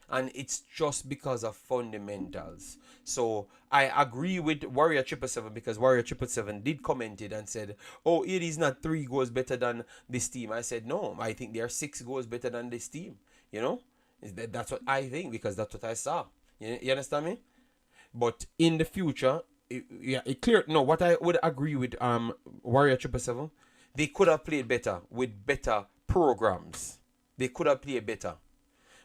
And it's just because of fundamentals. So I agree with Warrior 777 because Warrior 777 did comment it and said, oh, it is not 3 goals better than this team. I said, no, I think they are 6 goals better than this team. That's what I think because that's what I saw. You understand me? But in the future, it clear. No, what I would agree with Warrior 777, they could have played better with better programs. They could have played better.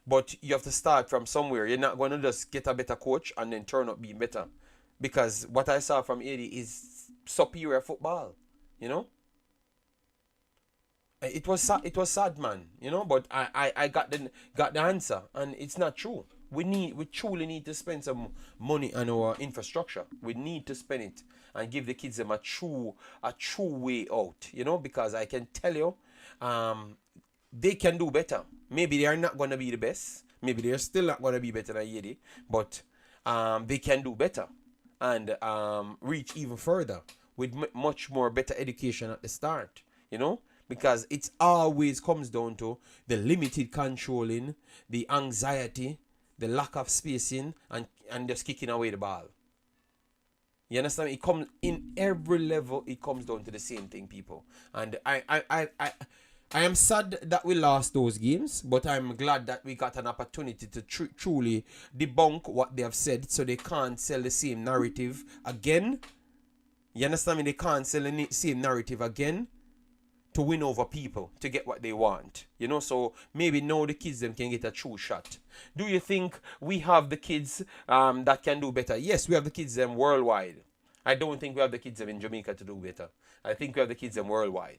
But you have to start from somewhere. You're not going to just get a better coach and then turn up being better. Because what I saw from 80 is superior football. It was sad, man. But I got the answer, and it's not true. We truly need to spend some money on our infrastructure. We need to spend it and give the kids them a true way out. Because I can tell you, they can do better. Maybe they are not going to be the best. Maybe they're still not going to be better than Yedi. But they can do better and reach even further with much more better education at the start. Because it always comes down to the limited controlling, the anxiety, the lack of spacing, and just kicking away the ball. You understand? It comes in every level. It comes down to the same thing, people. And I am sad that we lost those games, but I'm glad that we got an opportunity to truly debunk what they have said, so they can't sell the same narrative again. You understand me? They can't sell the same narrative again to win over people, to get what they want. So maybe now the kids them can get a true shot. Do you think we have the kids that can do better? Yes, we have the kids them worldwide. I don't think we have the kids them in Jamaica to do better. I think we have the kids them worldwide.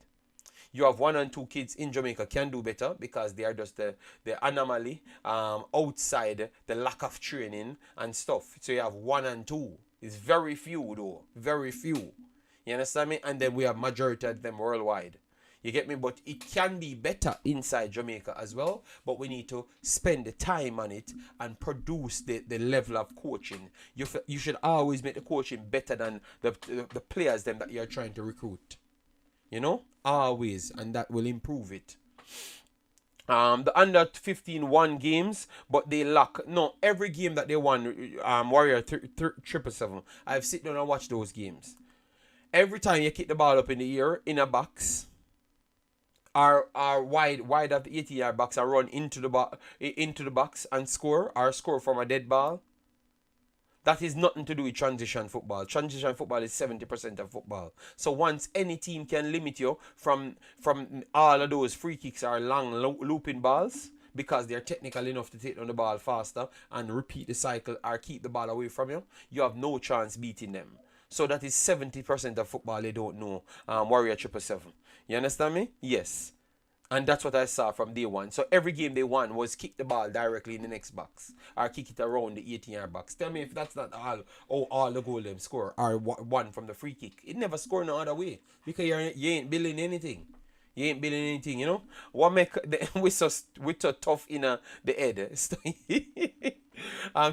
You have 1 and 2 kids in Jamaica can do better because they are just the anomaly outside the lack of training and stuff. So you have 1 and 2. It's very few though. Very few. You understand me? And then we have majority of them worldwide. You get me? But it can be better inside Jamaica as well. But we need to spend the time on it and produce the level of coaching. You should always make the coaching better than the players them that you're trying to recruit. You know? Always. And that will improve it. The under 15 won games, but they lack. No, every game that they won, Warrior 777, I've sit down and watched those games. Every time you kick the ball up in the air, in a box, are wide of the 80-yard box, and run into the box and score, or score from a dead ball. That is nothing to do with transition football. Transition football is 70% of football. So once any team can limit you from all of those free kicks or long looping balls, because they're technical enough to take on the ball faster and repeat the cycle or keep the ball away from you, you have no chance beating them. So that is 70% of football they don't know. Warrior 777. You understand me? Yes. And that's what I saw from day one. So every game they won was kick the ball directly in the next box, or kick it around the 18-yard box. Tell me if that's not all the goal them score, or one from the free kick. It never score no other way, because you ain't building anything. You ain't building anything, you know. What make we so tough in the head?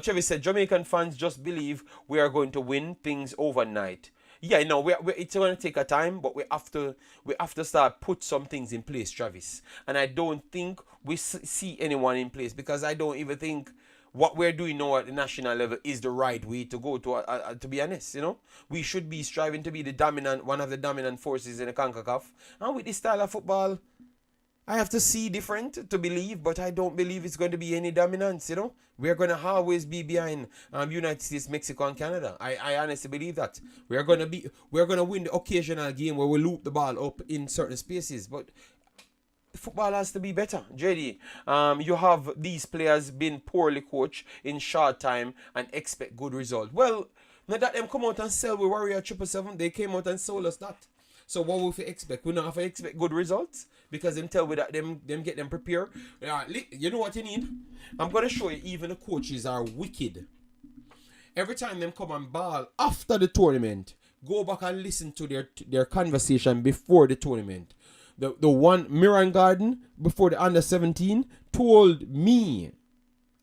Chevy said Jamaican fans just believe we are going to win things overnight. Yeah, no, it's going to take a time, but we have to start put some things in place, Travis. And I don't think we see anyone in place, because I don't even think what we're doing now at the national level is the right way to go. To be honest, you know, we should be striving to be one of the dominant forces in the Concacaf. And with this style of football, I have to see different to believe, but I don't believe it's going to be any dominance, you know. We're going to always be behind United States, Mexico, and Canada. I honestly believe that. We're going to win the occasional game where we loop the ball up in certain spaces, but football has to be better. JD, you have these players been poorly coached in short time and expect good result. Well, now that them come out and sell with Warrior 777, they came out and sold us that. So what will we expect? We don't have to expect good results, because them tell we that them get them prepared. You know what you need? I'm going to show you, even the coaches are wicked. Every time them come and ball after the tournament, go back and listen to their conversation before the tournament. The one, Miran Garden, before the under 17, told me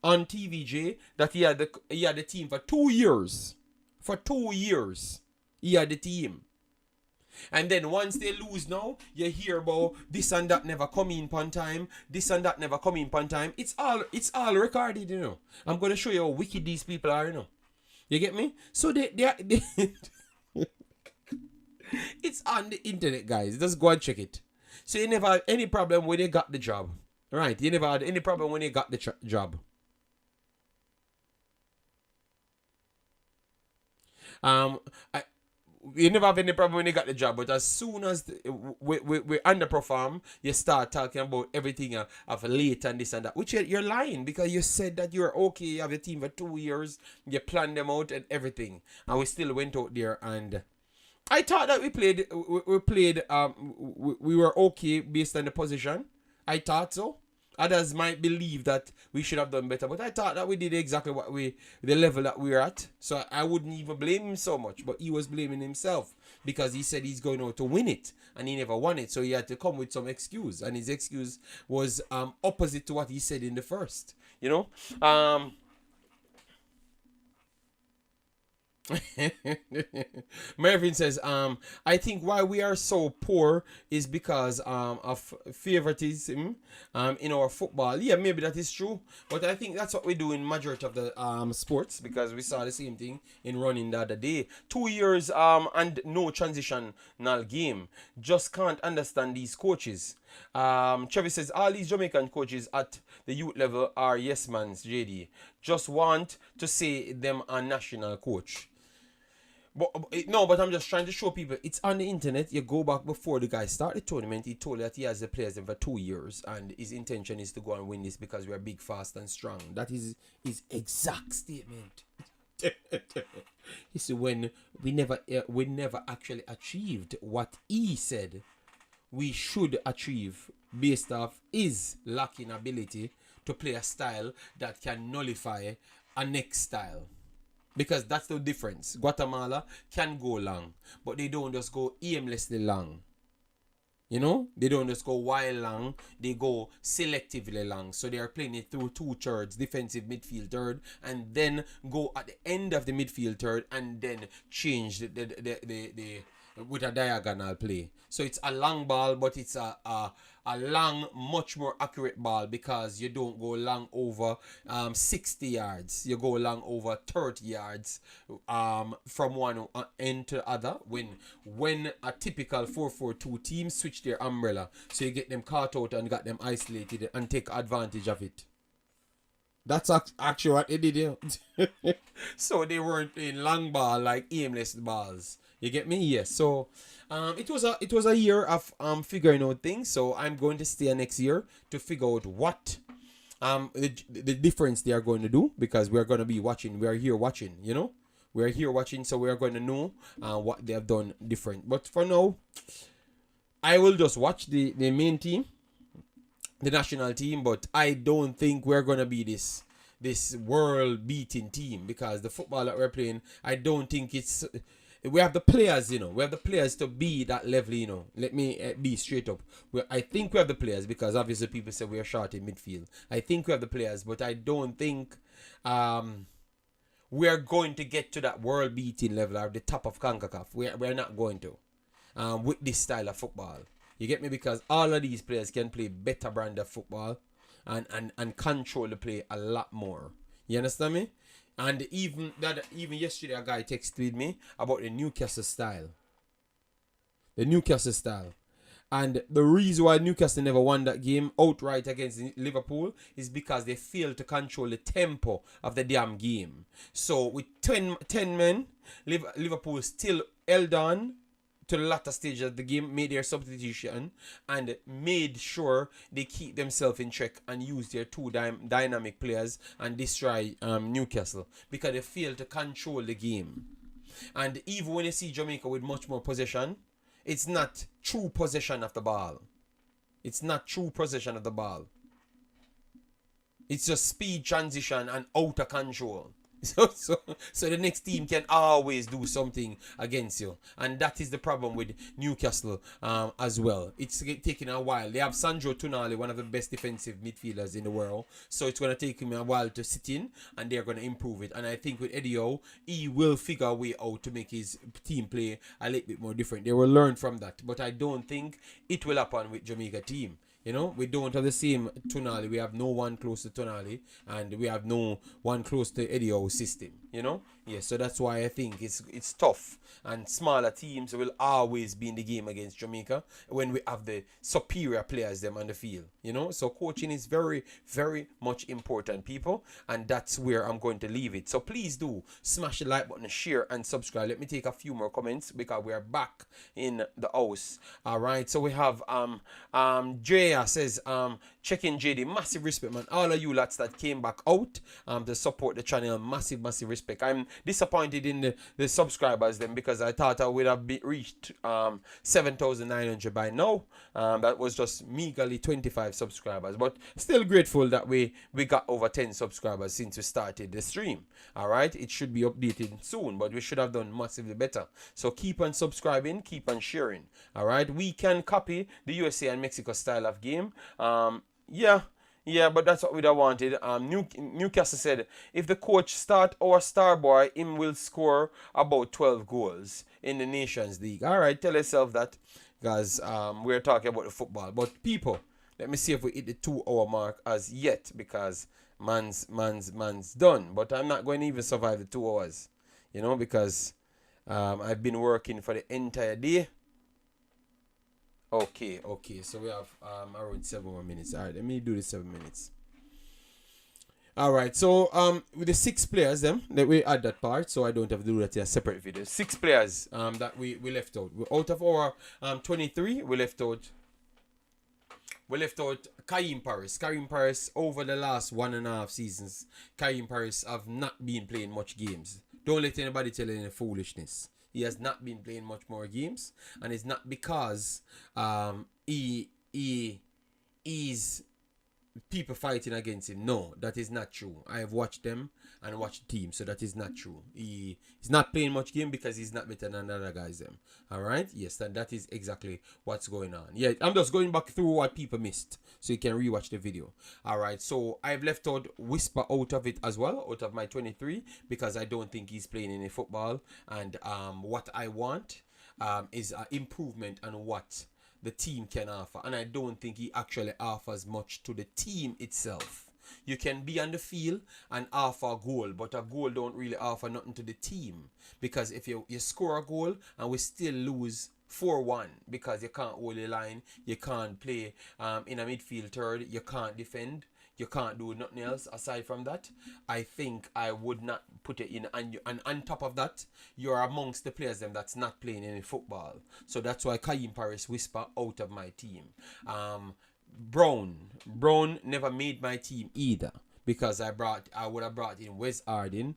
on TVJ that he had the team for 2 years. For 2 years, he had the team. And then once they lose now, you hear about this and that never come in on time, this and that never come in on time. It's all recorded, you know. I'm going to show you how wicked these people are, you know. You get me? So they it's on the internet, guys. Just go and check it. So you never had any problem when they got the job. Right? You never had any problem when they got the job. You never have any problem when you got the job, but as soon as we underperform, you start talking about everything of late and this and that, which you're lying, because you said that you're okay, you have your team for 2 years, you planned them out and everything, and we still went out there, and I thought that we were okay based on the position. I thought so. Others might believe that we should have done better, but I thought that we did exactly the level that we were at. So I wouldn't even blame him so much, but he was blaming himself, because he said he's going out to win it and he never won it. So he had to come with some excuse, and his excuse was opposite to what he said in the first, you know. Mervyn says, I think why we are so poor is because of favoritism in our football. Yeah, maybe that is true, but I think that's what we do in majority of the sports, because we saw the same thing in running the other day. 2 years and no transitional game. Just can't understand these coaches. Travis says, all these Jamaican coaches at the youth level are yes mans, JD. Just want to say them a national coach. But I'm just trying to show people, it's on the internet. You go back before the guy started the tournament, he told that he has the players in for 2 years, and his intention is to go and win this because we are big, fast, and strong. That is his exact statement. You see, when we never actually achieved what he said we should achieve based off his lacking ability to play a style that can nullify a next style. Because that's the difference. Guatemala can go long, but they don't just go aimlessly long. You know, they don't just go wild long, they go selectively long. So they are playing it through two thirds, defensive midfield third, and then go at the end of the midfield third and then change the with a diagonal play. So it's a long ball, but it's a long, much more accurate ball because you don't go long over 60 yards. You go long over 30 yards from one end to the other when a typical 4-4-2 team switch their umbrella. So you get them caught out and got them isolated and take advantage of it. That's actually what they did here. So they weren't playing long ball like aimless balls. You get me? Yes. So it was a year of figuring out things. So I'm going to stay next year to figure out what the difference they are going to do, because we're going to be watching. We are here watching, you know. We're here watching, so we are going to know what they have done different. But for now, I will just watch the main team, the national team, but I don't think we're going to be this world beating team, because the football that we're playing, I don't think it's, we have the players, you know, we have the players to be that level, you know. Let me be straight up. I think we have the players, because obviously people say we are short in midfield. I think we have the players, but I don't think we are going to get to that world beating level or the top of Concacaf. We're not going to with this style of football. You get me? Because all of these players can play better brand of football and control the play a lot more. You understand me? And even yesterday a guy texted me about the Newcastle style. The Newcastle style. And the reason why Newcastle never won that game outright against Liverpool is because they failed to control the tempo of the damn game. So with 10 men, Liverpool still held on to the latter stage of the game, made their substitution, and made sure they keep themselves in check and use their two dynamic players and destroy Newcastle, because they failed to control the game. And even when you see Jamaica with much more possession, it's not true possession of the ball. It's not true possession of the ball. It's just speed transition and outer control. So the next team can always do something against you, and that is the problem with Newcastle as well. It's taking a while. They have Sandro Tonali, one of the best defensive midfielders in the world, so it's going to take him a while to sit in, and they're going to improve it. And I think with Eddie Howe, he will figure a way out to make his team play a little bit more different. They will learn from that, but I don't think it will happen with Jamaica team. You know, we don't have the same Tonali. We have no one close to Tonali, and we have no one close to Eddie Howe's system. You know, yeah. So that's why I think it's tough, and smaller teams will always be in the game against Jamaica when we have the superior players them on the field. You know, so coaching is very, very much important, people, and that's where I'm going to leave it. So please do smash the like button, share, and subscribe. Let me take a few more comments because we are back in the house. All right. So we have Jaya says check-in JD, massive respect, man. All of you lads that came back out to support the channel, massive respect. I'm disappointed in the subscribers then, because I thought I would have reached 7,900 by now. That was just meagerly 25 subscribers, but still grateful that we got over 10 subscribers since we started the stream. All right, it should be updated soon, but we should have done massively better. So keep on subscribing, keep on sharing. All right, we can copy the USA and Mexico style of game. Yeah, but that's what we'd have wanted. Newcastle said, if the coach start our star boy, him will score about 12 goals in the Nations League. All right, tell yourself that, guys. We're talking about the football. But people, let me see if we hit the 2-hour mark as yet, because man's done. But I'm not going to even survive the 2 hours, you know, because I've been working for the entire day. Okay, so we have around 7 more minutes. All right, let me do the 7 minutes. All right, so with the 6 players that we add that part, so I don't have to do that in a separate video. 6 players that we left out. Out of our 23, we left out Karim Paris. Karim Paris, over the last 1.5 seasons, Karim Paris have not been playing much games. Don't let anybody tell you any foolishness. He has not been playing much more games, and it's not because he is people fighting against him. No, that is not true. I have watched them and watched the team, so that is not true. He's not playing much game because he's not better than other guys. Them. All right. Yes, and that is exactly what's going on. Yeah, I'm just going back through what people missed, so you can rewatch the video. All right. So I've left out Whisper out of it as well, out of my 23, because I don't think he's playing any football. And what I want is an improvement on what the team can offer, and I don't think he actually offers much to the team itself. You can be on the field and offer a goal, but a goal don't really offer nothing to the team, because if you score a goal and we still lose 4-1 because you can't hold the line, you can't play in a midfield third, you can't defend, you can't do nothing else aside from that, I think I would not put it in. And on top of that, you're amongst the players them that's not playing any football. So that's why Kaim Paris Whisper out of my team. Brown never made my team either, because I would have brought in Wes Harding.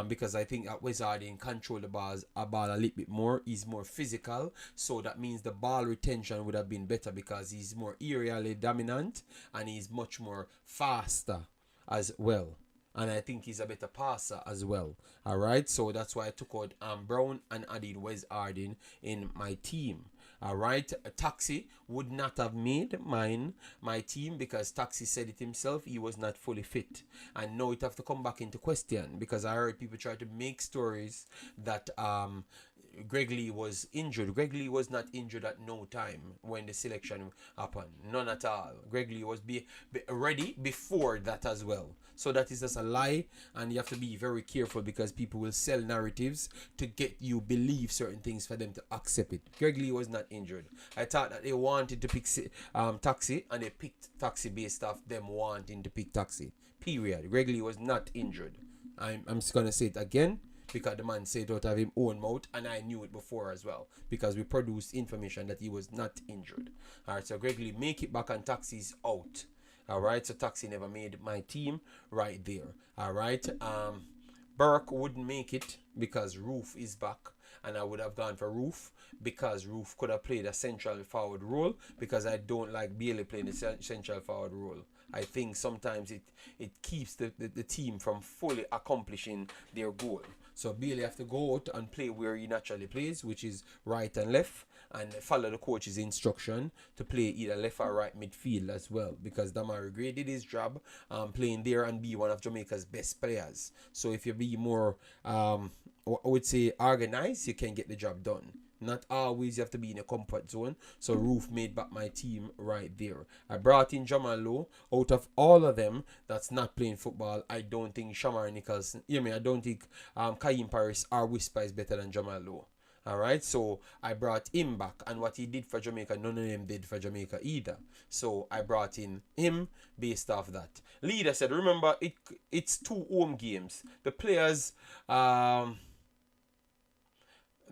Because I think that Wes Harding control the ball a little bit more. He's more physical, so that means the ball retention would have been better because he's more aerially dominant and he's much more faster as well. And I think he's a better passer as well. All right, so that's why I took out Brown and added Wes Harding in my team. All right, Taxi would not have made my team because Taxi said it himself, he was not fully fit, and now it have to come back into question because I heard people try to make stories that Greg Lee was injured. Greg Lee was not injured at no time when the selection happened. None at all. Greg Lee was be ready before that as well. So that is just a lie, and you have to be very careful because people will sell narratives to get you believe certain things for them to accept it. Greg Lee was not injured. I thought that they wanted to pick Taxi, and they picked Taxi based off them wanting to pick Taxi. Period. Greg Lee was not injured. I'm just going to say it again, because the man said it out of his own mouth, and I knew it before as well, because we produced information that he was not injured. Alright, so Greg Lee make it back and Taxi's out. Alright, so Taxi never made my team right there. Alright, Burke wouldn't make it because Roof is back, and I would have gone for Roof because Roof could have played a central forward role, because I don't like Bailey playing the central forward role. I think sometimes it keeps the team from fully accomplishing their goal. So Bailey have to go out and play where he naturally plays, which is right and left, and follow the coach's instruction to play either left or right midfield as well, because Damari Gray did his job playing there and be one of Jamaica's best players. So if you be more, I would say, organized, you can get the job done. Not always you have to be in a comfort zone. So Roof made back my team right there. I brought in Jamal Lowe. Out of all of them that's not playing football, I don't think Shamar Nicholson, I don't think Kaim Paris or Whisper is better than Jamal Lowe. Alright, so I brought him back, and what he did for Jamaica, none of them did for Jamaica either. So I brought in him based off that. Leader said, remember, it's 2 home games. The players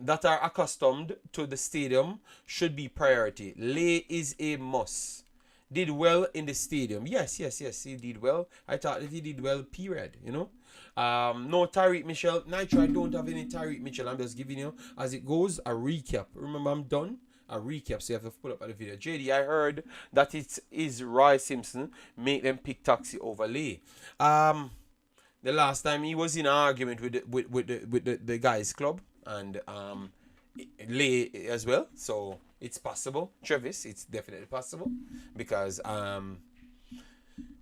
that are accustomed to the stadium should be priority. Lay is a must. Did well in the stadium. Yes, he did well. I thought that he did well, period, No Tariq Mitchell. Nitro, I don't have any Tariq Mitchell. I'm just giving you, as it goes, a recap. Remember, I'm done. A recap, so you have to pull up the video. JD, I heard that it is Roy Simpson make them pick Taxi over Lay. The last time he was in an argument with the guys club, and Lay as well, so it's possible. Travis, it's definitely possible, because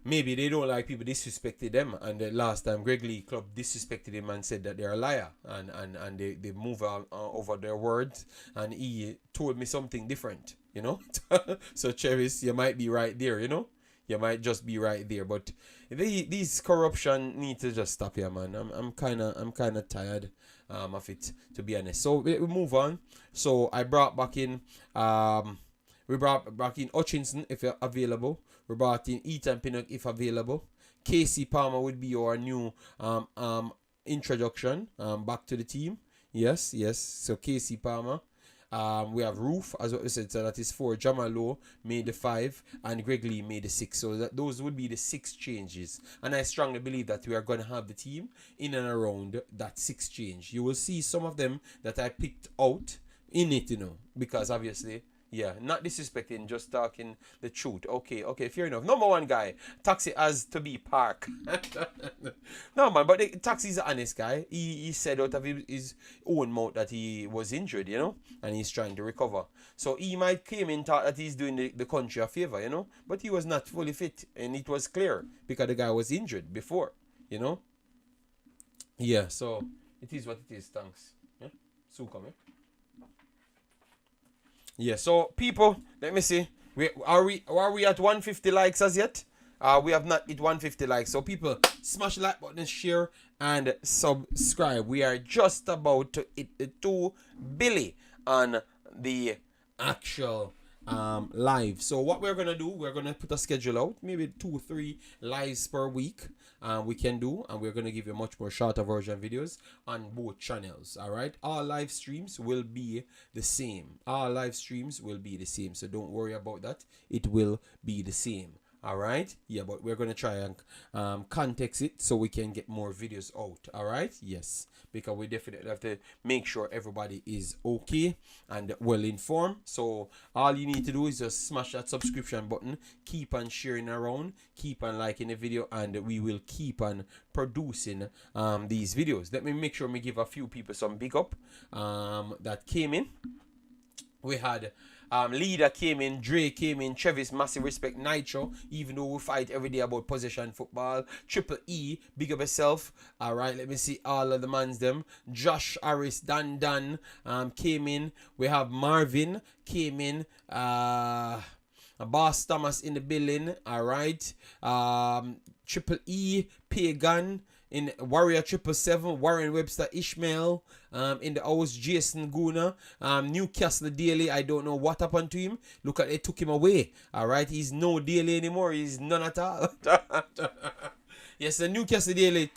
maybe they don't like people disrespecting them, and the last time Greg Lee club disrespected him and said that they're a liar, and they move over their words, and he told me something different, So Travis, you might be right there, You might just be right there, but these corruption need to just stop here, man. I'm kind of tired of it, to be honest. So we move on. So I brought back in Hutchinson if you're available. We brought in Ethan Pinnock if available. Casey Palmer would be our new introduction back to the team. Yes. So Casey Palmer. We have Roof, as what we said, so that is 4. Jamal Lowe made the 5, and Greg Lee made the 6. So those would be the 6 changes. And I strongly believe that we are going to have the team in and around that 6 change. You will see some of them that I picked out in it, because obviously Yeah, not disrespecting, just talking the truth. Okay, okay, fair enough. Number one guy, taxi has to be park. No man, but the taxi's an honest guy. He said out of his own mouth that he was injured, you know, and he's trying to recover. So he might claim in thought that he's doing the country a favor, you know, but he was not fully fit, and it was clear because the guy was injured before, you know. Yeah, so it is what it is. Thanks. Yeah, so come. Yeah, so people, let me see. We at 150 likes as yet? We have not hit 150 likes. So people, smash the like button, share, and subscribe. We are just about to hit the 2 billion on the actual live. So what we're gonna do, we're gonna put a schedule out, maybe 2-3 lives per week. We can do, and we're gonna give you much more shorter version videos on both channels. All right, all live streams will be the same. All live streams will be the same, so don't worry about that. It will be the same. All right, yeah, but we're gonna try and context it so we can get more videos out. All right, yes, because we definitely have to make sure everybody is okay and well informed. So all you need to do is just smash that subscription button, keep on sharing around, keep on liking the video, and we will keep on producing these videos. Let me make sure we give a few people some big up that came in. We had Leader came in, Dre came in, Chevis, massive respect, Nitro, even though we fight every day about possession football, Triple E, big up yourself. Alright, let me see all of the mans them. Josh Harris, Dan came in. We have Marvin came in. Boss Thomas in the building. Alright. Triple E, Pagan. In Warrior 777, Warren Webster Ishmael, in the house, Jason Guna, Newcastle Daily. I don't know what happened to him. Look at, they took him away. All right, he's no Daily anymore. He's none at all. Yes, the Newcastle Daily.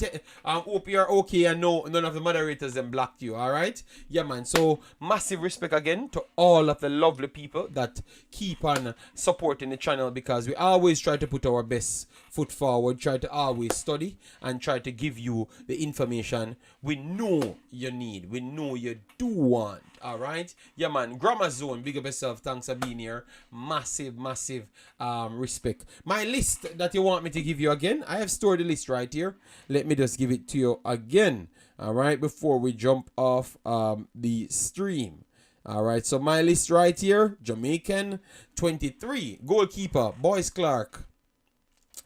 Hope you're okay and no, none of the moderators then blocked you. All right, yeah, man. So massive respect again to all of the lovely people that keep on supporting the channel, because we always try to put our best foot forward, try to always study and try to give you the information we know you need, we know you do want. All right, yeah, man. Grammar Zone, big up yourself. Thanks for being here. Massive respect. My list that you want me to give you again, I have stored the list right here. Let me just give it to you again. All right, before we jump off the stream. All right, so my list right here: Jamaican 23 goalkeeper Boyce Clark,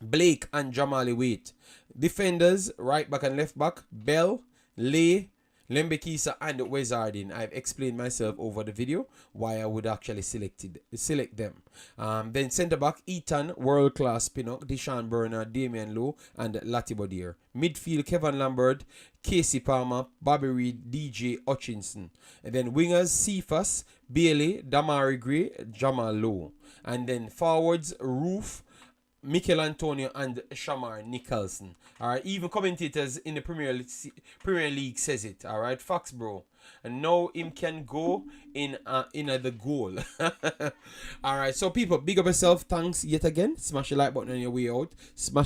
Blake and Jamali Waite. Defenders, right back and left back, Bell, Lay, Lembekisa and Wezardin. I've explained myself over the video why I would actually select them. Then centre back, Ethan, world class Pinnock, Deshaun Burner, Damian Lowe, and Latibodir. Midfield, Kevin Lambert, Casey Palmer, Bobby Reed, DJ Hutchinson. And then wingers, Cephas, Bailey, Damari Gray, Jamal Lowe. And then forwards, Roof, Mikel Antonio and Shamar Nicholson. Alright, even commentators in the Premier League says it. Alright, facts, bro. And now him can go in the goal. Alright, so people, big up yourself. Thanks yet again. Smash the like button on your way out. Smash